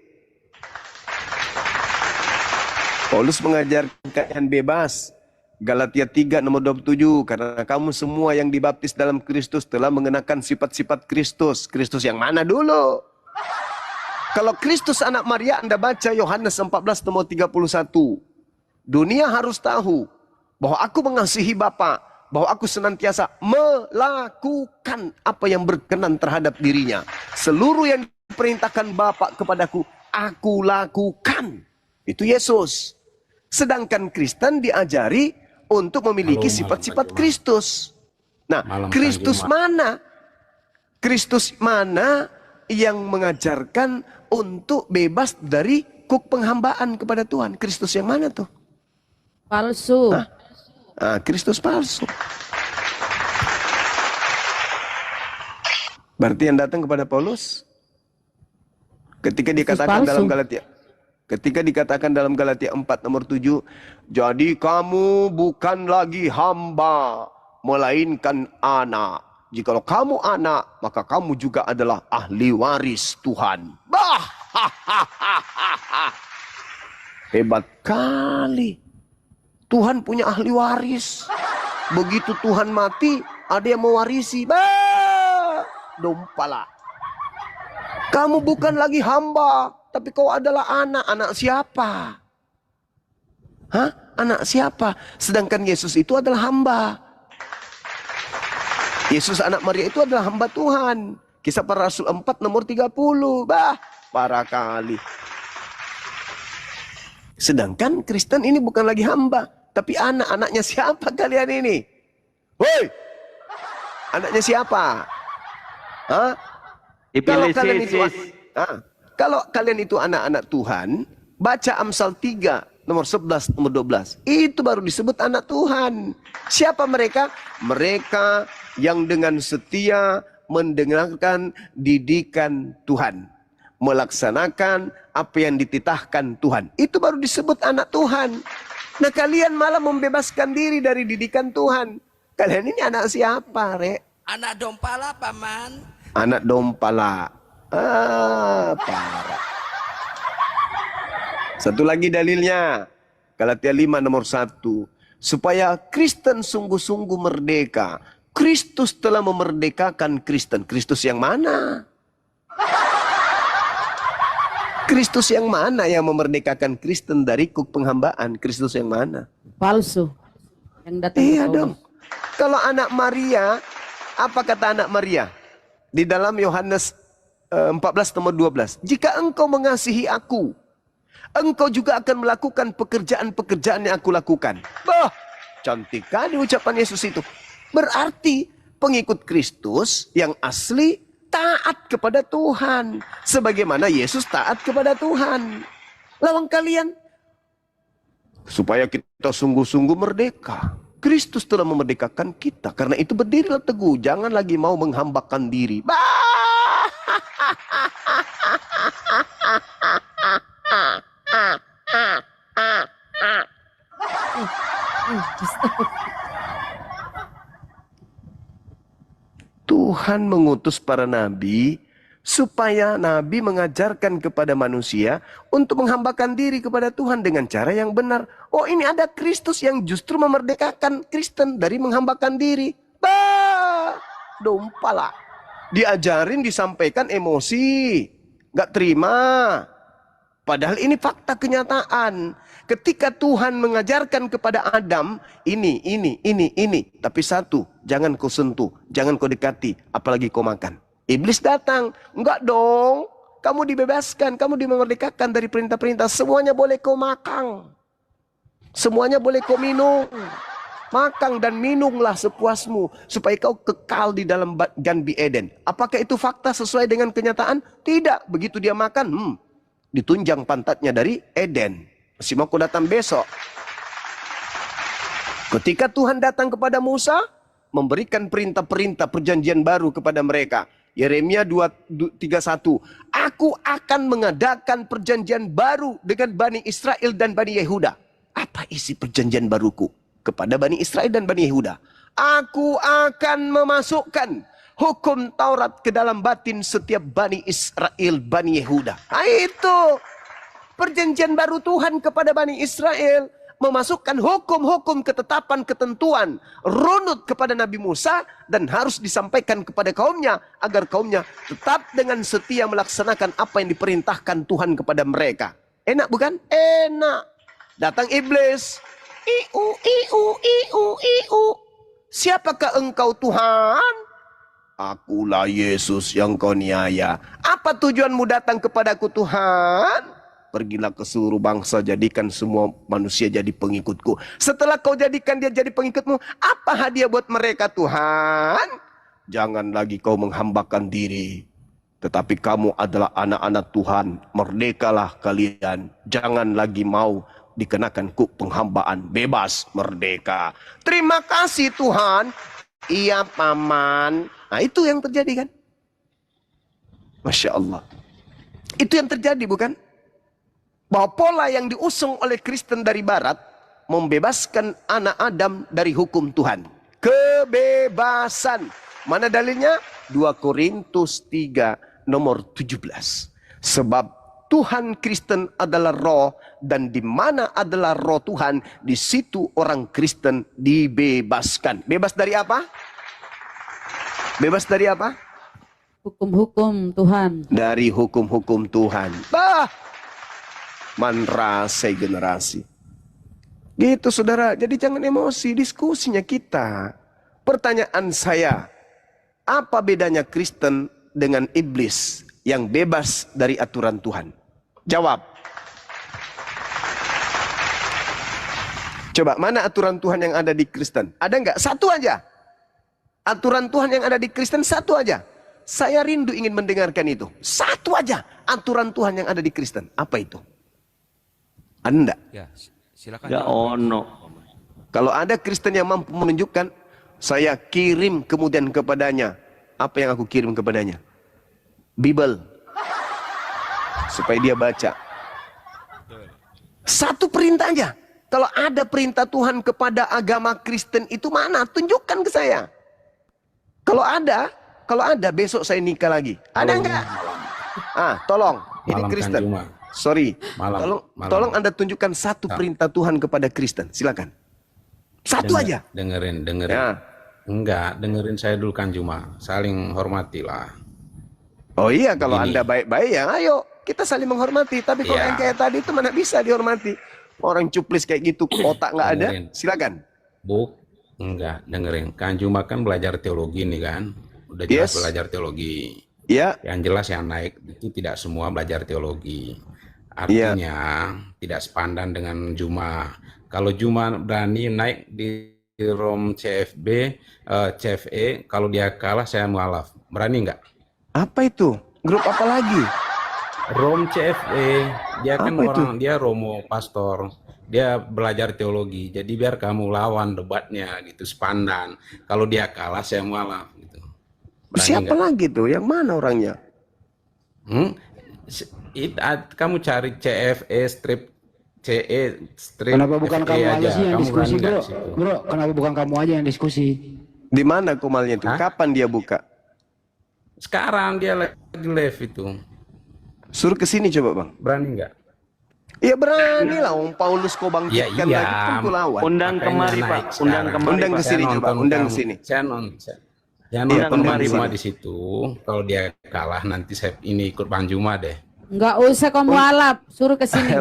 Paulus mengajarkan kalian bebas. Galatia 3 nomor 27. Karena kamu semua yang dibaptis dalam Kristus telah mengenakan sifat-sifat Kristus. Kristus yang mana dulu? Kalau Kristus anak Maria, Anda baca Yohanes 14 nomor 31. Dunia harus tahu bahwa aku mengasihi Bapa, bahwa aku senantiasa melakukan apa yang berkenan terhadap dirinya. Seluruh yang diperintahkan Bapa kepadaku, aku lakukan. Itu Yesus. Sedangkan Kristen diajari untuk memiliki sifat-sifat Kristus. Nah, Kristus mana? Kristus mana yang mengajarkan untuk bebas dari kuk penghambaan kepada Tuhan? Kristus yang mana tuh? Palsu. Kristus palsu. Berarti yang datang kepada Paulus ketika dikatakan dalam Galatia. Ketika dikatakan dalam Galatia 4 nomor 7, jadi kamu bukan lagi hamba, melainkan anak. Jikalau kamu anak, maka kamu juga adalah ahli waris Tuhan. Bah! Hebat kali. Tuhan punya ahli waris. Begitu Tuhan mati, ada yang mewarisi. Bah! Dompala. Kamu bukan lagi hamba, tapi kau adalah anak. Anak siapa? Hah? Anak siapa? Sedangkan Yesus itu adalah hamba. Yesus anak Maria itu adalah hamba Tuhan. Kisah Para Rasul 4 nomor 30. Bah, parah kali. Sedangkan Kristen ini bukan lagi hamba, tapi anak. Anaknya siapa kalian ini? Woi! Anaknya siapa? Hah? Kalau kalian itu anak-anak Tuhan, baca Amsal 3 nomor 11 nomor 12. Itu baru disebut anak Tuhan. Siapa mereka? Mereka yang dengan setia mendengarkan didikan Tuhan, melaksanakan apa yang dititahkan Tuhan. Itu baru disebut anak Tuhan. Nah, kalian malah membebaskan diri dari didikan Tuhan. Kalian ini anak siapa, Rek? Anak dompala, Paman. Anak dompala. Parah. Satu lagi dalilnya. Galatia 5 nomor 1. Supaya Kristen sungguh-sungguh merdeka. Kristus telah memerdekakan Kristen. Kristus yang mana? Kristus yang mana yang memerdekakan Kristen dari kuk penghambaan? Kristus yang mana? Palsu. Yang datang iya dong. Kalau anak Maria, apa kata anak Maria? Di dalam Yohanes 14 nomor 12. Jika engkau mengasihi aku, engkau juga akan melakukan pekerjaan-pekerjaan yang aku lakukan. Bah, cantik kali ucapan Yesus itu. Berarti pengikut Kristus yang asli taat kepada Tuhan. Sebagaimana Yesus taat kepada Tuhan. Lawang kalian. Supaya kita sungguh-sungguh merdeka. Kristus telah memerdekakan kita. Karena itu berdirilah teguh. Jangan lagi mau menghambakan diri. Bah! Tuhan mengutus para nabi supaya nabi mengajarkan kepada manusia untuk menghambakan diri kepada Tuhan dengan cara yang benar. Oh, ini ada Kristus yang justru memerdekakan Kristen dari menghambakan diri. Bah, dompala. Diajarin, disampaikan emosi, nggak terima. Padahal ini fakta kenyataan. Ketika Tuhan mengajarkan kepada Adam, ini. Tapi satu, jangan kau sentuh, jangan kau dekati, apalagi kau makan. Iblis datang, enggak dong. Kamu dibebaskan, kamu dimerdekakan dari perintah-perintah. Semuanya boleh kau makan. Semuanya boleh kau minum. Makan dan minumlah sepuasmu, supaya kau kekal di dalam Ganbi Eden. Apakah itu fakta sesuai dengan kenyataan? Tidak. Begitu dia makan, ditunjang pantatnya dari Eden. Masih mau kau datang besok. Ketika Tuhan datang kepada Musa, memberikan perintah-perintah perjanjian baru kepada mereka. Yeremia 2:31. Aku akan mengadakan perjanjian baru dengan Bani Israel dan Bani Yehuda. Apa isi perjanjian baruku kepada Bani Israel dan Bani Yehuda? Aku akan memasukkan hukum Taurat ke dalam batin setiap Bani Israel, Bani Yehuda. Nah, itu perjanjian baru Tuhan kepada Bani Israel. Memasukkan hukum-hukum, ketetapan, ketentuan runut kepada Nabi Musa dan harus disampaikan kepada kaumnya agar kaumnya tetap dengan setia melaksanakan apa yang diperintahkan Tuhan kepada mereka. Enak bukan? Enak. Datang iblis. Siapakah engkau Tuhan? Akulah Yesus yang kau niaya. Apa tujuanmu datang kepadaku Tuhan? Pergilah ke seluruh bangsa, jadikan semua manusia jadi pengikutku. Setelah kau jadikan dia jadi pengikutmu, apa hadiah buat mereka Tuhan? Jangan lagi kau menghambakan diri, tetapi kamu adalah anak-anak Tuhan. Merdekalah kalian. Jangan lagi mau dikenakan kuk penghambaan. Bebas, merdeka. Terima kasih Tuhan. Iya paman. Nah, itu yang terjadi kan? Masya Allah. Itu yang terjadi bukan? Bahwa pola yang diusung oleh Kristen dari Barat membebaskan anak Adam dari hukum Tuhan. Kebebasan. Mana dalilnya? 2 Korintus 3 nomor 17. Sebab Tuhan Kristen adalah roh, dan di mana adalah roh Tuhan, di situ orang Kristen dibebaskan. Bebas dari apa? Bebas dari apa? Hukum-hukum Tuhan. Dari hukum-hukum Tuhan. Manrasai generasi. Gitu saudara. Jadi jangan emosi, diskusinya kita. Pertanyaan saya, apa bedanya Kristen dengan iblis yang bebas dari aturan Tuhan? Jawab. Coba, mana aturan Tuhan yang ada di Kristen? Ada nggak? Satu aja. Aturan Tuhan yang ada di Kristen satu aja. Saya rindu ingin mendengarkan itu. Satu aja aturan Tuhan yang ada di Kristen. Apa itu? Anda? Ya, silakan. Ya ono. Kalau ada Kristen yang mampu menunjukkan, saya kirim kemudian kepadanya. Apa yang aku kirim kepadanya? Bible. Supaya dia baca. Satu perintah aja. Kalau ada perintah Tuhan kepada agama Kristen itu mana? Tunjukkan ke saya. Kalau ada besok saya nikah lagi. Ada enggak? Tolong. Ini Kristen. Sorry, tolong Anda tunjukkan satu perintah Tuhan kepada Kristen. Silakan. Satu aja. Dengerin. Ya. Enggak, dengerin saya dulu Kang Juma. Saling hormatilah. Oh iya, kalau Anda baik-baik ya ayo kita saling menghormati. Tapi kalau yang kayak tadi itu mana bisa dihormati? Orang cuplis kayak gitu, otak nggak ada. Silakan. Enggak, dengerin. Kang Juma kan belajar teologi nih kan. Udah jelas belajar teologi. Ya. Yang jelas yang naik itu tidak semua belajar teologi. Artinya tidak sepandan dengan Juma. Kalau Juma berani naik di ROM CFE, kalau dia kalah saya mualaf. Berani nggak? Apa itu? Grup apa lagi? ROM CFE. Dia kan orang, dia Romo pastor. Dia belajar teologi. Jadi biar kamu lawan debatnya gitu, sepandan. Kalau dia kalah saya mualaf gitu. Berani siapa nggak? Lagi tuh? Yang mana orangnya? Kamu cari CFE strip CE strip Kenapa bukan FE kamu aja sih yang Kamu diskusi, berani nggak bro? di situ? Bro, kenapa bukan kamu aja yang diskusi? Di mana Komalnya itu? Kapan dia buka? Sekarang dia lagi live itu. Suruh ke sini coba bang. Berani nggak? Ya berani lah, Om Paulus kau Ya bangkitkan iya. lagi kan ku lawan. Undang Makanya kemari naik Pak, undang sekarang. kemari Undang ke Pak. sini Saya coba, nonton undang ke kamu. sini. Saya Iya, nonton undang kemari ke sini. semua di situ. Kalau dia kalah nanti saya ini ikut Bang Juma deh. Nggak usah kamu alap, suruh ke sini.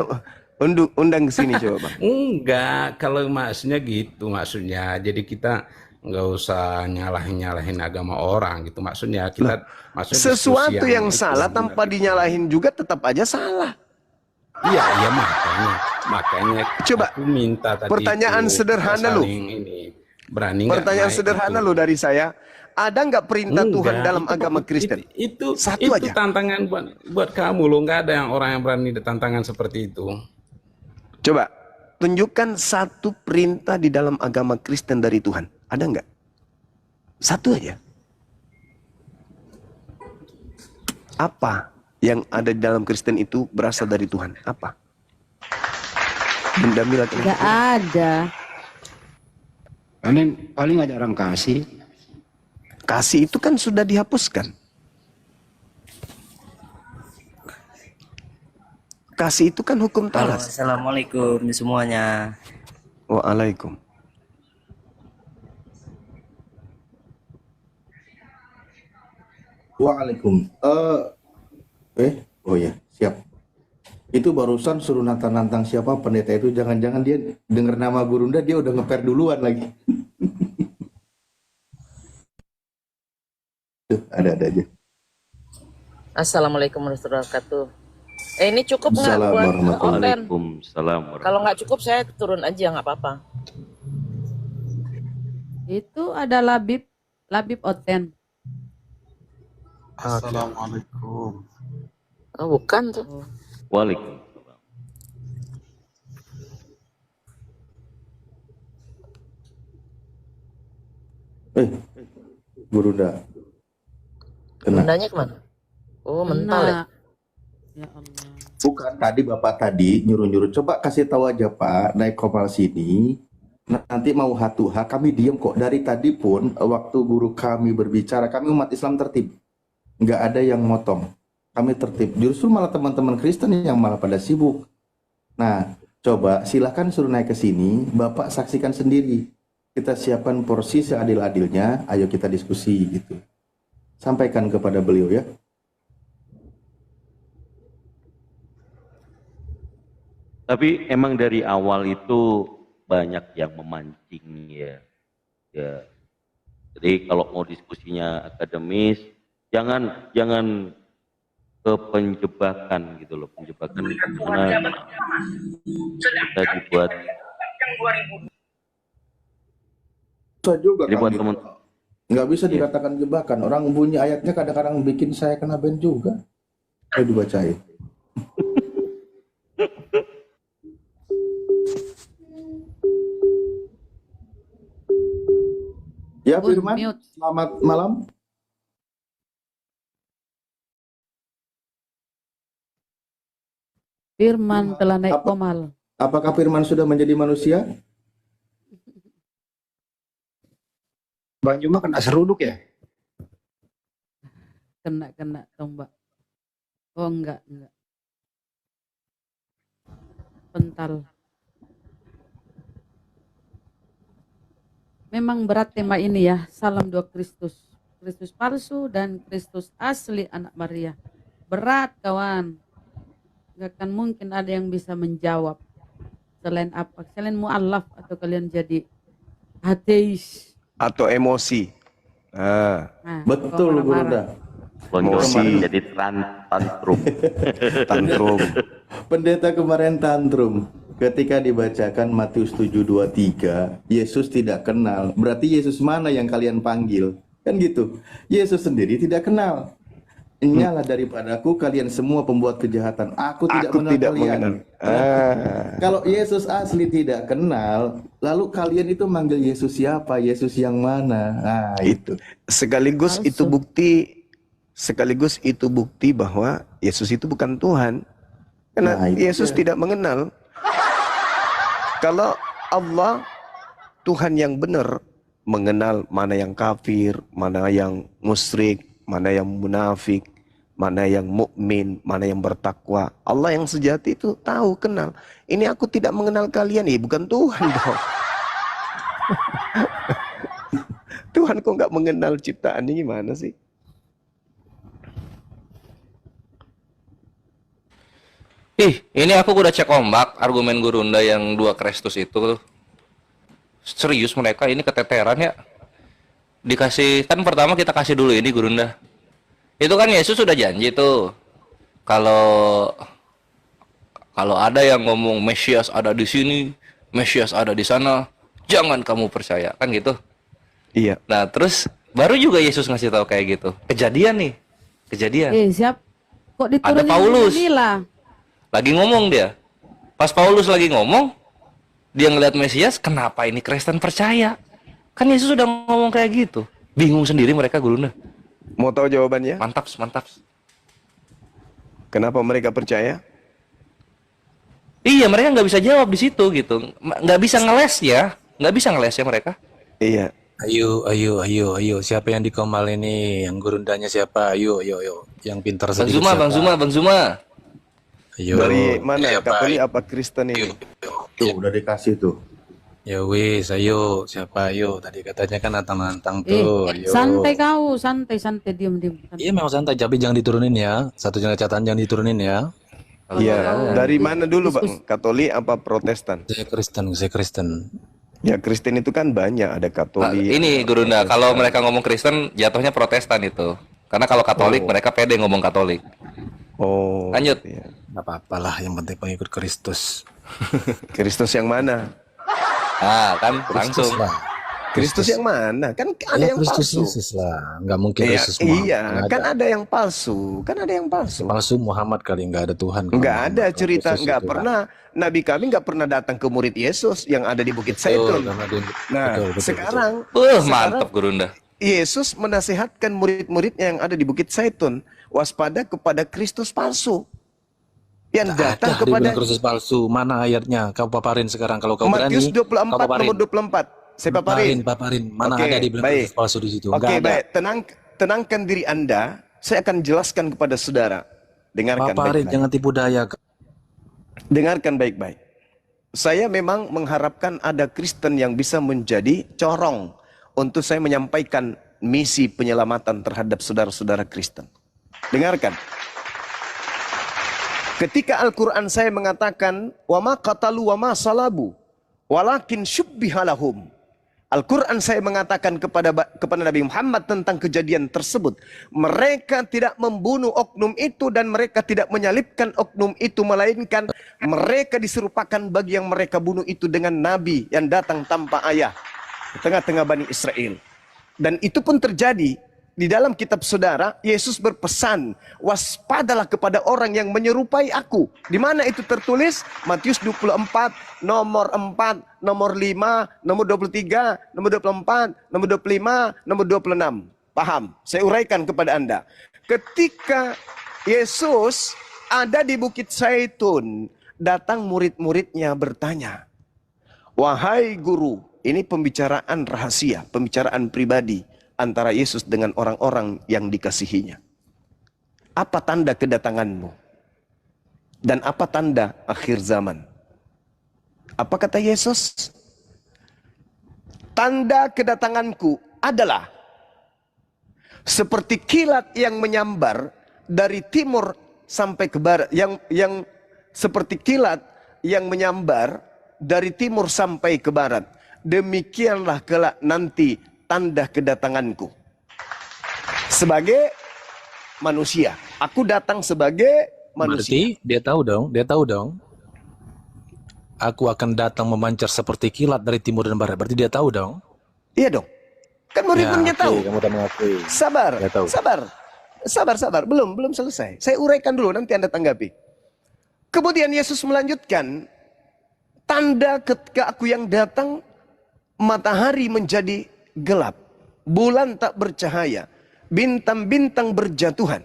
Undang ke sini coba bang. Enggak, kalau maksudnya gitu maksudnya. Jadi kita nggak usah nyalahin agama orang gitu maksudnya. Kita maksudnya diskusi Sesuatu yang itu salah benar tanpa gitu. dinyalahin juga tetap aja salah. Iya makanya Coba, aku minta tadi pertanyaan itu, sederhana lu. saling ini berani nggak Pertanyaan naik sederhana itu? lo dari saya. Ada nggak perintah Tuhan Enggak, dalam agama Kristen? Itu Satu aja. tantangan buat kamu lo, nggak ada yang orang yang berani tantangan seperti itu. Coba tunjukkan satu perintah di dalam agama Kristen dari Tuhan. Ada nggak? Satu aja. Apa yang ada di dalam Kristen itu berasal dari Tuhan? Apa? Bunda Mila, Nggak ada. Paling ajaran kasih. kasih itu kan sudah dihapuskan. Kasih itu kan hukum Halo, talas. assalamualaikum semuanya. Waalaikum. Waalaikum. Oh ya, siap. Itu barusan suruh nantang-nantang siapa pendeta itu, jangan-jangan dia dengar nama Gurunda dia udah ngeper duluan lagi. Tuh, ada aja. Assalamualaikum warahmatullahi wabarakatuh. Ini cukup nggak Assalamualaikum buat warahmatullahi konten? Waalaikumsalam warahmatullahi Kalau nggak cukup saya turun aja nggak apa-apa. Itu ada labib Oten. Assalamualaikum. Oh, bukan tuh. Waalaikumsalam. Gurunda. Bundanya kemana? Oh, mental ya. Ya Allah. Bukan, tadi Bapak tadi nyuruh-nyuruh, coba kasih tahu aja Pak, naik kopal sini. Nanti mau hatuha, kami diem kok. Dari tadi pun, waktu guru kami berbicara, kami umat Islam tertib. Nggak ada yang motong. Kami tertib. Justru malah teman-teman Kristen yang malah pada sibuk. Nah, coba silahkan suruh naik ke sini, Bapak saksikan sendiri. Kita siapkan porsi seadil-adilnya, ayo kita diskusi gitu. Sampaikan kepada beliau ya. Tapi emang dari awal itu banyak yang memancing ya. Jadi kalau mau diskusinya akademis, jangan ke penjebakan gitu loh, penjebakan karena kita dibuat. Bisa juga Jadi buat Kang, teman, nggak bisa dikatakan jebakan. Orang bunyi ayatnya kadang-kadang bikin saya kena band juga. Ayo dibacain. Ya Firman, selamat malam. Firman telah naik komal. Apakah Firman sudah menjadi manusia? Bang Juma kena seruduk ya? Kena tombak. Oh enggak. Pental. Memang berat tema ini ya. Salam dua Kristus. Kristus palsu dan Kristus asli anak Maria. Berat kawan. Gak akan mungkin ada yang bisa menjawab. Selain apa? Selain mu'alaf atau kalian jadi ateis. Atau emosi. Betul Gurunda. Emosi jadi tantrum. Tantrum. Pendeta kemarin tantrum ketika dibacakan Matius 7:23, Yesus tidak kenal. Berarti Yesus mana yang kalian panggil? Kan gitu. Yesus sendiri tidak kenal. Nyalah daripadaku kalian semua pembuat kejahatan. Aku tidak mengenal kalian. Kalau Yesus asli tidak kenal, lalu kalian itu manggil Yesus siapa? Yesus yang mana? Nah, itu. Sekaligus itu bukti bahwa Yesus itu bukan Tuhan. Karena Nah, itu Yesus dia. tidak mengenal. Kalau Allah, Tuhan yang benar, mengenal mana yang kafir, mana yang musyrik, mana yang munafik, mana yang mukmin, mana yang bertakwa. Allah yang sejati itu tahu, kenal. Ini aku tidak mengenal kalian, bukan Tuhan dong. Tuhan kok nggak mengenal ciptaannya, gimana sih? Ini aku udah cek ombak argumen Gurunda yang 2 Kristus itu. Serius mereka ini keteteran ya. Dikasih, kan pertama kita kasih dulu ini Gurunda. Itu kan Yesus sudah janji tuh. Kalau ada yang ngomong Mesias ada di sini, Mesias ada di sana, jangan kamu percaya, kan gitu. Iya. Nah, terus baru juga Yesus ngasih tahu kayak gitu. Kejadian nih. Kejadian. Siap. Kok diturunin Ada Paulus. Manila? Lagi ngomong dia. Pas Paulus lagi ngomong, dia ngeliat Mesias, kenapa ini Kristen percaya? Kan Yesus sudah ngomong kayak gitu. Bingung sendiri mereka, Gurunda. Mau tahu jawabannya? Mantap. Kenapa mereka percaya? Iya, mereka nggak bisa jawab di situ gitu. Nggak bisa ngeles ya. Nggak bisa ngeles ya mereka. Iya. Ayo. Siapa yang di Komal ini? Yang Gurundanya siapa? Ayo. Yang pintar Bang sedikit Zuma, siapa? Bang Zuma. Ayo. Dari mana? Katolik apa Kristen ini? Tuh, udah dikasih tuh. Ya wis, ayo. Siapa? Ayo. Tadi katanya kan nantang-nantang tuh. Ayo. Santai kau, santai, diam. Iya memang santai, tapi jangan diturunin ya. Satu catatan jangan diturunin ya. Iya. Dari mana dulu, Bang? Katolik apa Protestan? Saya Kristen. Ya, Kristen itu kan banyak, ada Katolik. Ini Gurunda, kalau mereka ngomong Kristen jatuhnya Protestan itu. Karena kalau Katolik mereka pede ngomong Katolik. Oh. Lanjut. Iya. Gak apa-apa lah, yang penting pengikut Kristus. Kristus yang mana? Kan Kristus langsung. lah. Kristus yang mana? Kan ada Ya yang Kristus palsu. Yesus lah, nggak mungkin Iya, Yesus Muhammad. iya, Nggak kan ada yang palsu. Palsu Muhammad kali, nggak ada Tuhan. Nggak ada cerita, Kristus nggak itu. pernah. Nabi kami nggak pernah datang ke murid Yesus yang ada di Bukit Zaitun. Nah, sekarang Mantap Gurunda. Yesus menasihatkan murid-muridnya yang ada di Bukit Zaitun, waspada kepada Kristus palsu yang datang kepada Kristus palsu. Mana ayatnya? Kau paparin sekarang kalau kau Matius berani. 24 kau paparin. nomor 24. Saya paparin. Paparin. Mana Oke, ada dibilang baik. Kristus palsu di situ? Oke, Nggak ada. baik. Tenangkan diri Anda. Saya akan jelaskan kepada saudara. Dengarkan Paparin, baik-baik. jangan tipu daya. Dengarkan baik-baik. Saya memang mengharapkan ada Kristen yang bisa menjadi corong untuk saya menyampaikan misi penyelamatan terhadap saudara-saudara Kristen. Dengarkan. Ketika Al-Quran saya mengatakan, wa ma qatalu wa ma salabu, walakin syubbiha lahum. Al-Quran saya mengatakan kepada Nabi Muhammad tentang kejadian tersebut. Mereka tidak membunuh oknum itu dan mereka tidak menyalibkan oknum itu. Melainkan mereka diserupakan bagi yang mereka bunuh itu dengan Nabi yang datang tanpa ayah. Di tengah-tengah Bani Israel. Dan itu pun terjadi. Di dalam kitab saudara, Yesus berpesan, waspadalah kepada orang yang menyerupai aku. Di mana itu tertulis? Matius 24, nomor 4, nomor 5, nomor 23, nomor 24, nomor 25, nomor 26. Paham? Saya uraikan kepada Anda. Ketika Yesus ada di Bukit Zaitun, datang murid-muridnya bertanya, wahai guru, ini pembicaraan rahasia, pembicaraan pribadi antara Yesus dengan orang-orang yang dikasihinya. Apa tanda kedatanganmu? Dan apa tanda akhir zaman? Apa kata Yesus? Tanda kedatanganku adalah seperti kilat yang menyambar dari timur sampai ke barat, yang seperti kilat yang menyambar dari timur sampai ke barat. Demikianlah kelak nanti tanda kedatanganku. Sebagai manusia. Aku datang sebagai manusia. Berarti dia tahu dong. Aku akan datang memancar seperti kilat dari timur dan barat. Berarti dia tahu dong. Iya dong. Kan murid-muridnya tahu. Kamu udah mengakui. Sabar. Dia tahu. Sabar. Belum selesai. Saya uraikan dulu, nanti Anda tanggapi. Kemudian Yesus melanjutkan, tanda ketika aku yang datang, matahari menjadi gelap, bulan tak bercahaya, bintang-bintang berjatuhan,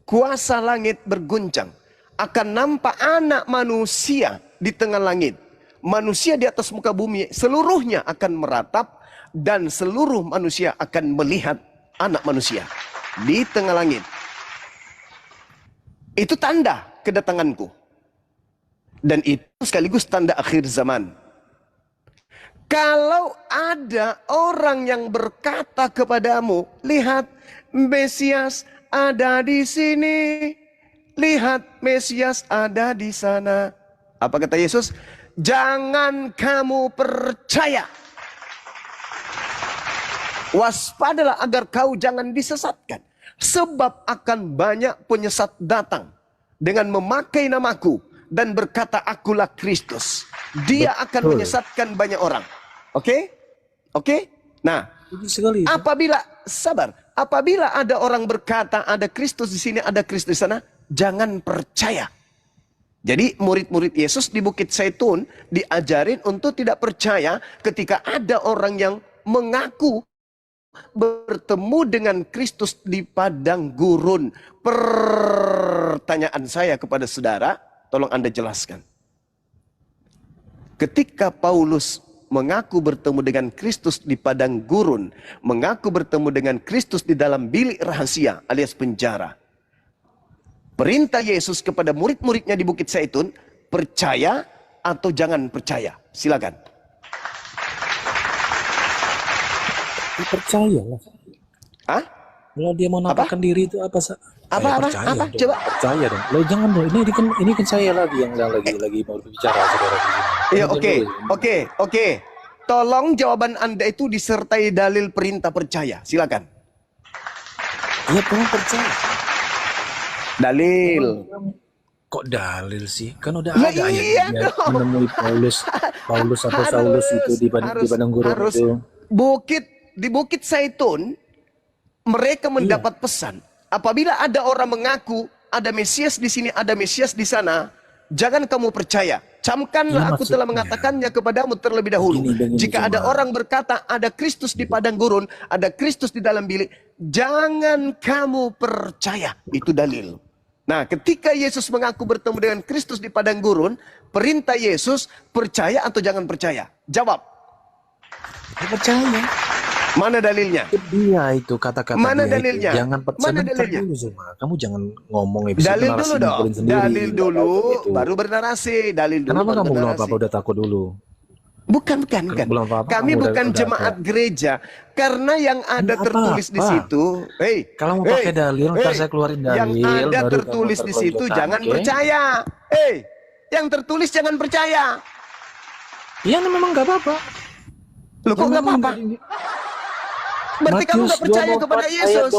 kuasa langit berguncang, akan nampak anak manusia di tengah langit. manusia di atas muka bumi seluruhnya akan meratap dan seluruh manusia akan melihat anak manusia di tengah langit. Itu tanda kedatanganku. Dan itu sekaligus tanda akhir zaman. Kalau ada orang yang berkata kepadamu, lihat Mesias ada di sini, lihat Mesias ada di sana. Apa kata Yesus? Jangan kamu percaya. Waspadalah agar kau jangan disesatkan. Sebab akan banyak penyesat datang dengan memakai namaku dan berkata akulah Kristus. Dia akan menyesatkan banyak orang. Oke? Oke? Nah, apabila ada orang berkata ada Kristus di sini, ada Kristus di sana, jangan percaya. Jadi murid-murid Yesus di Bukit Zaitun diajarin untuk tidak percaya ketika ada orang yang mengaku bertemu dengan Kristus di padang gurun. Pertanyaan saya kepada saudara, tolong Anda jelaskan. Ketika Paulus mengaku bertemu dengan Kristus di padang gurun, mengaku bertemu dengan Kristus di dalam bilik rahasia alias penjara, perintah Yesus kepada murid-muridnya di Bukit Zaitun, percaya atau jangan percaya? Silakan. Percaya lah. Hah? Kalau dia mau nampakkan diri itu apa? Apa? Coba. Percaya dong. Lo jangan dong. Ini kan saya lagi yang lagi mau bicara, saudara. Iya, oke. Tolong jawaban Anda itu disertai dalil perintah percaya. Silakan. Iya, pengen percaya. Dalil. Kok dalil sih? Kan udah Lah, ada iya ayat dong. menemui Paulus atau Saulus itu di padang gurun itu. Di Bukit Zaitun mereka mendapat pesan, apabila ada orang mengaku ada Mesias di sini, ada Mesias di sana, jangan kamu percaya. Camkanlah aku telah mengatakannya kepadamu terlebih dahulu. Jika ada orang berkata ada Kristus di padang gurun, ada Kristus di dalam bilik, jangan kamu percaya. Itu dalil. Nah, ketika Yesus mengaku bertemu dengan Kristus di padang gurun, perintah Yesus percaya atau jangan percaya? Jawab. Percaya. Mana dalilnya? Dia itu kata-kata Mana dia dalilnya? itu. Jangan percaya. Mana dalilnya? Dulu, Zuma. Kamu jangan ngomong ya. Dalil dulu dong. Dalil dulu, gitu. baru bernarasi. Dalil dulu. Kenapa baru kamu belum bernarasi. apa-apa udah takut dulu? Bukan. Belum apa-apa, Kami kamu bukan udah jemaat gereja. Karena yang ada tertulis di situ. Kalau mau pakai dalil, ntar saya keluarin dalil. Yang ada baru tertulis kamu di situ pertunjukkan, jangan oke? percaya. Yang tertulis jangan percaya. Iya, memang nggak apa-apa. Loh, kok nggak apa-apa? Berarti kamu nggak percaya kepada Yesus.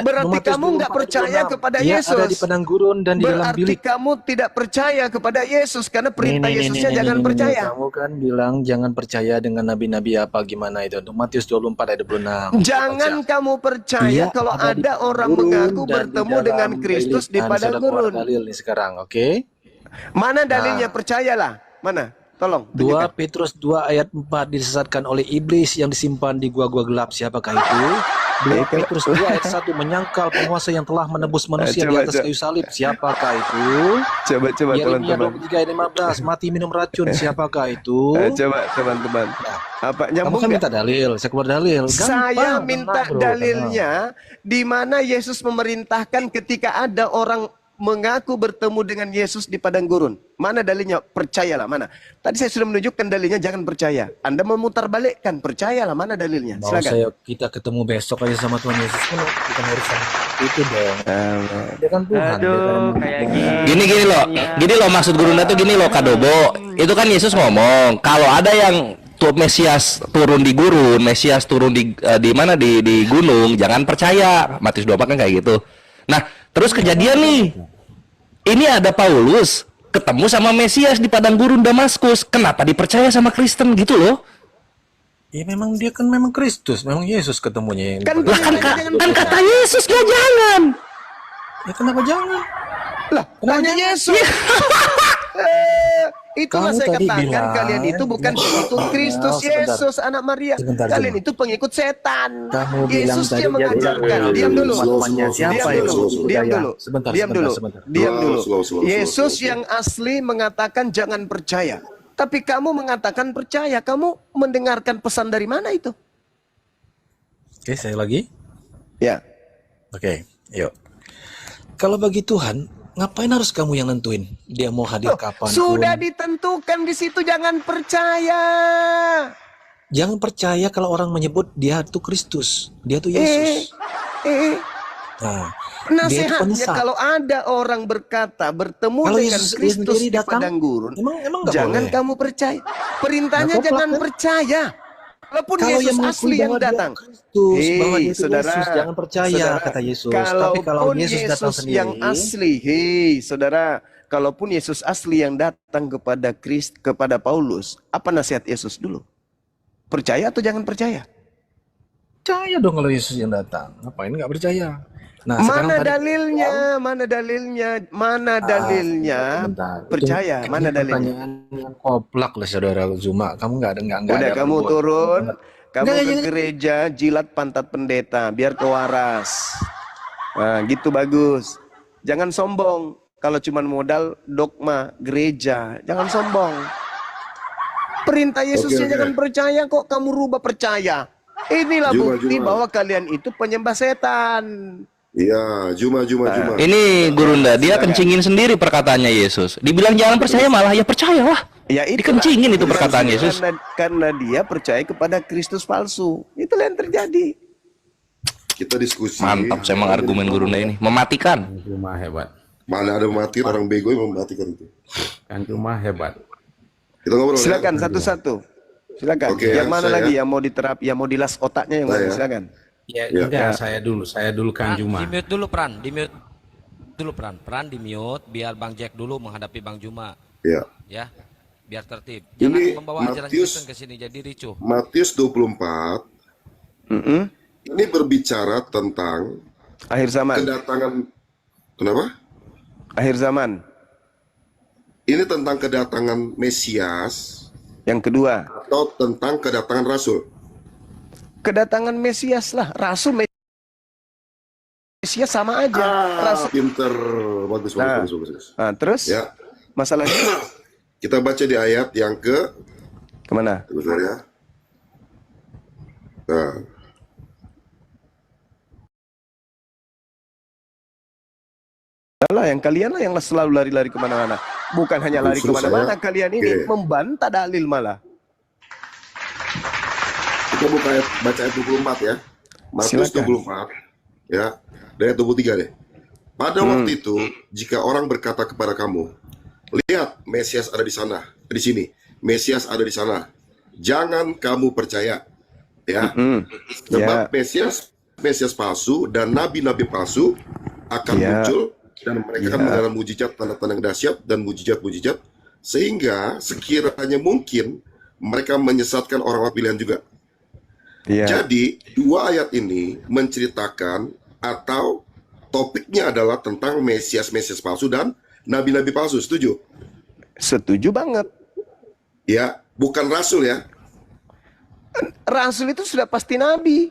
Berarti kamu nggak percaya kepada Yesus. Ada di padang gurun dan di dalam Berarti bilik. kamu tidak percaya kepada Yesus karena perintah Yesusnya jangan percaya. Kamu kan bilang jangan percaya dengan nabi-nabi apa gimana itu. Untuk Matius 24 ayat 26. Jangan kamu percaya Dia kalau ada di ada orang gurun mengaku dan bertemu di dengan dalam Kristus bilik. di Nah, padang sudah keluar gurun. dalil nih sekarang, oke? Mana dalilnya? Percayalah. Mana? Tolong. 2 Petrus 2 ayat 4 disesatkan oleh iblis yang disimpan di gua-gua gelap. Siapakah itu? 2 Petrus 2 ayat 1 menyangkal penguasa yang telah menebus manusia di atas kayu salib. Siapakah itu? Coba Yeremia teman-teman. 23 ayat 15 mati minum racun. Siapakah itu? Coba teman-teman. Apa Kamu nyambung kan nggak? minta dalil, saya keluar dalil. Saya Gampang, minta tenang, bro, dalilnya di mana Yesus memerintahkan ketika ada orang mengaku bertemu dengan Yesus di padang gurun. Mana dalilnya? Percayalah. Mana? Tadi saya sudah menunjukkan dalilnya jangan percaya. Anda memutarbalikkan. Percayalah. Mana dalilnya? Mau Silakan. kita ketemu besok aja sama Tuhan Yesus kan bukan urusan itu dong. Dia kan Tuhan. Gini loh maksud gurunda tuh gini loh Kadobo. Itu kan Yesus ngomong kalau ada yang Mesias turun di gurun, Mesias turun di mana di gunung, jangan percaya. Matius 24 kan kayak gitu. Nah, terus kejadian nih. Ini ada Paulus ketemu sama Mesias di padang gurun Damaskus. Kenapa dipercaya sama Kristen gitu loh? Ya memang dia kan memang Kristus, memang Yesus ketemunya. Kan kata Yesus ya jangan. Ya kenapa jangan? Lah, tanya Yesus. Itulah Kamu saya tadi katakan bilang, kalian itu bukan pengikut Kristus sebentar. Yesus anak Maria. Sebentar, Kalian Zuma. itu pengikut setan. Kamu bilang Yesus tadi yang mengajarkan. Diam dulu. Siapa Diam dulu. itu? Diam dulu. Sebentar. Diam dulu. Yesus yang asli mengatakan jangan percaya. Tapi kamu mengatakan percaya. Kamu mendengarkan pesan dari mana itu? Oke, saya lagi. Ya. Oke, yuk. Kalau bagi Tuhan, ngapain harus kamu yang nentuin dia mau hadir kapan? Sudah ditentukan di situ, jangan percaya. Jangan percaya kalau orang menyebut dia itu Kristus, dia itu Yesus. Nah, dia itu Nasihatnya penyesat. kalau ada orang berkata bertemu Kalau dengan Yesus Kristus sendiri di datang, padang gurun, emang nggak jangan boleh? kamu percaya. Perintahnya Nah, kok jangan pelaku- percaya. Walaupun Kalau Yesus yang mengakui asli yang bahwa dia datang. Kristus, bahwa dia itu saudara, Yesus, jangan percaya, saudara, kata Yesus. Kalaupun Tapi kalau Yesus datang sendiri, yang asli, saudara, kalaupun Yesus asli yang datang kepada Paulus, apa nasihat Yesus dulu? Percaya atau jangan percaya? percaya dong kalau Yesus yang datang. Ngapain nggak percaya? Nah, sekarang Mana tadi- dalilnya? Mana dalilnya? Mana dalilnya? Bentar. Percaya? Itu Mana dalilnya? pertanyaan yang koplak lah saudara Zuma. Kamu nggak ada Udah ada kamu perbuatan. turun, kamu Nggak, ke jangan- gereja jilat pantat pendeta biar kewaras. Nah, gitu bagus. Jangan sombong. Kalau cuma modal dogma gereja, jangan sombong. Perintah Yesusnya Oke. jangan percaya kok kamu rubah percaya. Inilah Juma, bukti Juma. bahwa kalian itu penyembah setan. Iya, Juma. Ini Gurunda, dia Silakan. kencingin sendiri perkataannya Yesus. Dibilang jangan percaya malah ya percayalah. Ya itu Dikencingin itu perkataan Yesus. Karena dia percaya kepada Kristus palsu. Itulah yang terjadi. Kita diskusi. Mantap, saya emang argumen Gurunda ini mematikan. Cuma hebat. Mana ada mati orang bego yang mematikan itu. Kan cuma hebat. Kita ngobrol. Silakan ya? satu-satu. Silakan. Oke, yang mana saya- lagi yang mau diterapi, yang mau dilas otaknya yang mana? Saya. Silakan. Ya, Ya. enggak, saya dulu Kang Juma. Di mute dulu Pran, di mute dulu Pran di mute biar Bang Jack dulu menghadapi Bang Juma. Ya. Ya. Biar tertib. Jangan Ini membawa ajaran Matius- Kristen ke sini jadi ricuh. Matius 24 ini berbicara tentang akhir zaman. Kedatangan kenapa? Akhir zaman. Ini tentang kedatangan Mesias Yang kedua, atau tentang kedatangan Rasul. kedatangan Mesias lah. Rasul Mesias sama aja. Rasul. Pinter, bagus. Nah, terus? Ya. Masalahnya Kita baca di ayat yang ke kemana? Bentar ya. Nah. Lah yang kalian lah yang selalu lari-lari kemana-mana. Bukan hanya lari Justru kemana-mana, saya- kalian ini Oke. membantah dalil malah. Kita baca ayat 24 ya. Matius Silakan. 24 ya. Dari ayat 23 deh. Pada waktu itu, jika orang berkata kepada kamu, lihat Mesias ada di sana, di sini. Mesias ada di sana. Jangan kamu percaya. Ya. Sebab Mesias palsu dan nabi-nabi palsu akan Ya. muncul dan mereka akan mengadakan mujizat, tanda-tanda yang dahsyat dan mujizat-mujizat sehingga sekiranya mungkin mereka menyesatkan orang-orang pilihan juga. Ya. Jadi dua ayat ini menceritakan atau topiknya adalah tentang Mesias palsu dan nabi-nabi palsu. Setuju? Setuju banget. Ya, bukan rasul ya. Rasul itu sudah pasti nabi.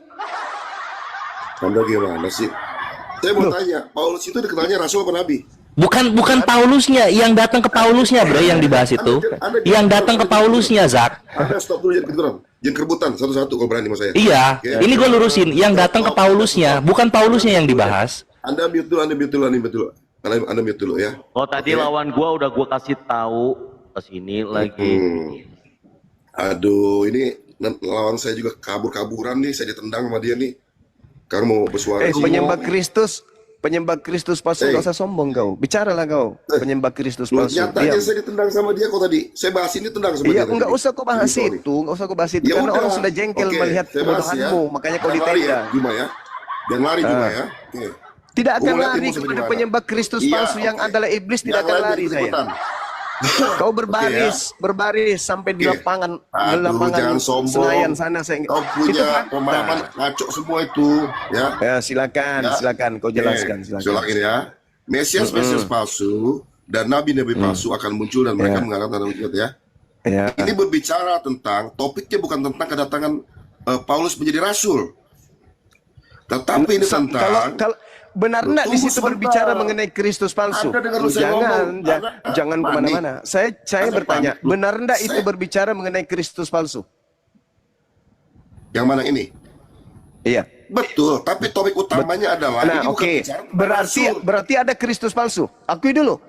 Anda gimana sih? Saya mau tanya, Paulus itu dikenalnya rasul apa nabi? Bukan Paulusnya, yang datang ke Paulusnya, bro, yang dibahas itu. Yang datang ke Paulusnya, Zak. Anda stop dulu, jangan kerebutan satu-satu kalau berani sama saya. Iya, Oke? ini gue lurusin. Yang datang ke Paulusnya, bukan Paulusnya yang dibahas. Anda mute dulu. Anda mute dulu ya. Oh tadi lawan gua udah gua kasih tahu ke sini lagi. Aduh, ini lawan saya juga kabur-kaburan nih, saya ditendang sama dia nih. Karena mau bersuara. Penyembah Kristus palsu, nggak usah sombong kau. Bicaralah kau, penyembah Kristus palsu. Nyatanya Diam. saya ditendang sama dia kok tadi. Saya bahas ini tendang sama dia. Iya, nggak tadi. usah kau bahas Sorry. itu, nggak usah kau bahas itu. Ya Karena udah. orang sudah jengkel Oke, melihat saya bahas kebodohanmu, ya. makanya kau Jangan lari ya, ditendang. Juma ya. Jangan lari Juma ya. Oke. Tidak akan Gua lihat lari musuh di kepada mana. penyembah Kristus Iya, palsu yang oke. adalah iblis, tidak Yang akan lain lari saya. ikut-ikutan. Kau berbaris sampai di lapangan Jangan sombong. Senayan sana saya. Kau Itu punya fakta. pemahaman ngaco semua itu, ya. Ya, silakan kau jelaskan, Oke, saya ulangin ya. Mesias palsu dan nabi-nabi palsu akan muncul dan mereka mengadakan tanda mujizat ya. Ya. Ini berbicara tentang topiknya bukan tentang kedatangan Paulus menjadi rasul. Tetapi ini tentang benar Loh, enggak di tunggu situ sebentar. berbicara mengenai Kristus palsu? Anda dengar saya Jangan, ngomong. Anda jangan panik. kemana-mana. Saya Anda bertanya, panik. Loh, benar enggak itu saya- berbicara mengenai Kristus palsu? Yang mana ini? Iya. Betul, tapi topik utamanya adalah Nah, ini bukan oke. bicara tentang Berarti rasul. berarti ada Kristus palsu. Akui dulu.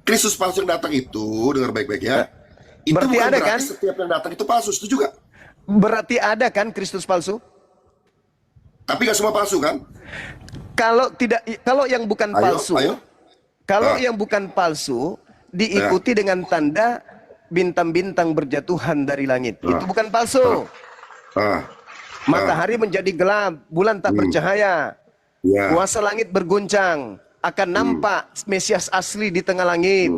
Kristus palsu yang datang itu, dengar baik-baik ya. Itu Berarti bukan ada, berarti kan? setiap yang datang itu palsu, setuju gak? Berarti ada kan Kristus palsu? Tapi gak semua palsu kan? Kalau yang bukan Ayo, palsu, ayo. kalau Ah. yang bukan palsu diikuti dengan tanda bintang-bintang berjatuhan dari langit. Itu bukan palsu. Matahari menjadi gelap, bulan tak bercahaya. Ya. Kuasa langit berguncang, akan nampak Mesias asli di tengah langit.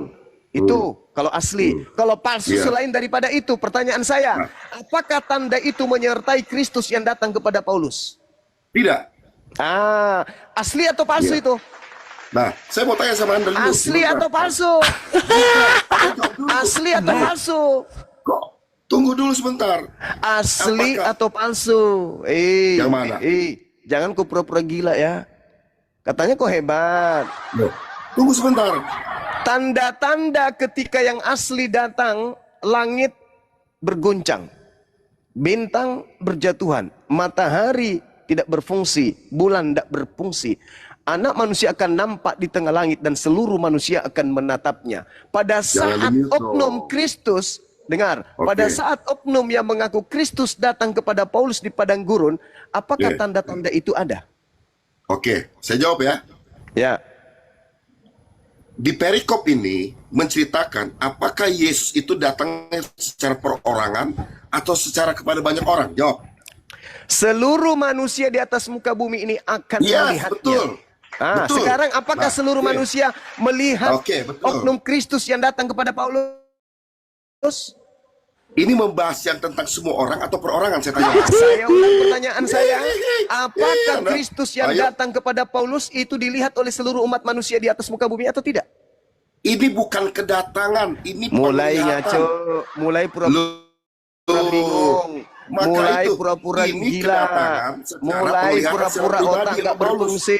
Itu kalau asli. Kalau palsu Ya. selain daripada itu, pertanyaan saya, apakah tanda itu menyertai Kristus yang datang kepada Paulus? Tidak. Asli atau palsu Ya. itu? Nah, saya mau tanya sama Anda dulu. Asli sebentar. atau palsu? Asli atau palsu? Kok? Tunggu dulu sebentar. Asli atau palsu? Yang mana? Jangan kau pura-pura gila ya. Katanya kau hebat. Tunggu sebentar. Tanda-tanda ketika yang asli datang, langit berguncang, bintang berjatuhan, matahari tidak berfungsi, bulan tidak berfungsi. Anak manusia akan nampak di tengah langit dan seluruh manusia akan menatapnya. Pada saat demikian. oknum Kristus, dengar, Oke. pada saat oknum yang mengaku Kristus datang kepada Paulus di padang gurun, apakah Oke. tanda-tanda itu ada? Oke, saya jawab ya. Ya. Di perikop ini menceritakan apakah Yesus itu datangnya secara perorangan atau secara kepada banyak orang? Jawab. Seluruh manusia di atas muka bumi ini akan Yes, melihatnya. betul. Betul. Sekarang apakah Nah, seluruh oke. manusia melihat Oke, betul. oknum Kristus yang datang kepada Paulus? Ini membahas yang tentang semua orang atau perorangan, saya tanya. Saya ulang pertanyaan saya. Apakah Nah, Kristus yang ayo. datang kepada Paulus itu dilihat oleh seluruh umat manusia di atas muka bumi atau tidak? Ini bukan kedatangan, ini Mulai penglihatan. ngaco, mulai pura-pura bingung, Maka mulai itu, pura-pura ini gila, kedatangan secara mulai penglihatan pura-pura secara otak pribadi nggak yang Paulus. berfungsi.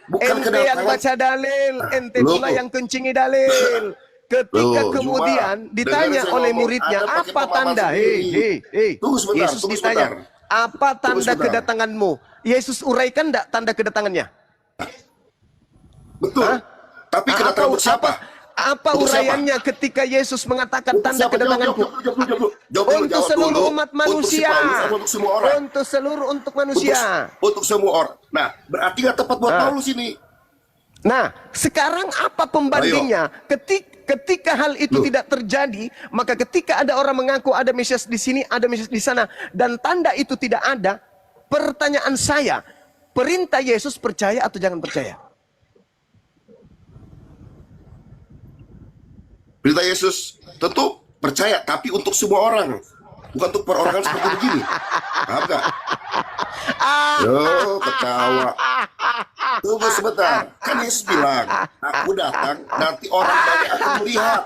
Bukan Ente yang kedatangan. baca dalil, ente Loh. pula yang kencingi dalil. Ketika Loh, kemudian Zuma, ditanya dengar saya oleh ngomong, muridnya, Anda pakai apa pemahaman tanda? sendiri. Tunggu sebentar, Yesus tunggu ditanya, sebentar. apa tanda Tunggu sebentar. kedatanganmu? Yesus uraikan enggak tanda kedatangannya? Betul. Tapi kedatangan untuk siapa? Apa Untuk siapa? uraiannya ketika Yesus mengatakan Untuk tanda siapa? kedatanganku? Jawab Untuk seluruh umat manusia. Untuk si Paulus atau untuk semua orang? Untuk manusia. Untuk semua orang. Nah, berarti nggak tepat buat Paulus ini. Nah, sekarang apa pembandingnya? Ketika hal itu tidak terjadi, maka ketika ada orang mengaku ada Mesias di sini, ada Mesias di sana, dan tanda itu tidak ada, pertanyaan saya, perintah Yesus percaya atau jangan percaya? Berita Yesus tentu percaya, tapi untuk semua orang, bukan untuk perorangan seperti begini. Paham nggak? Yo, ketawa. Tunggu sebentar. Kan Yesus bilang, aku datang, nanti orang banyak akan melihat.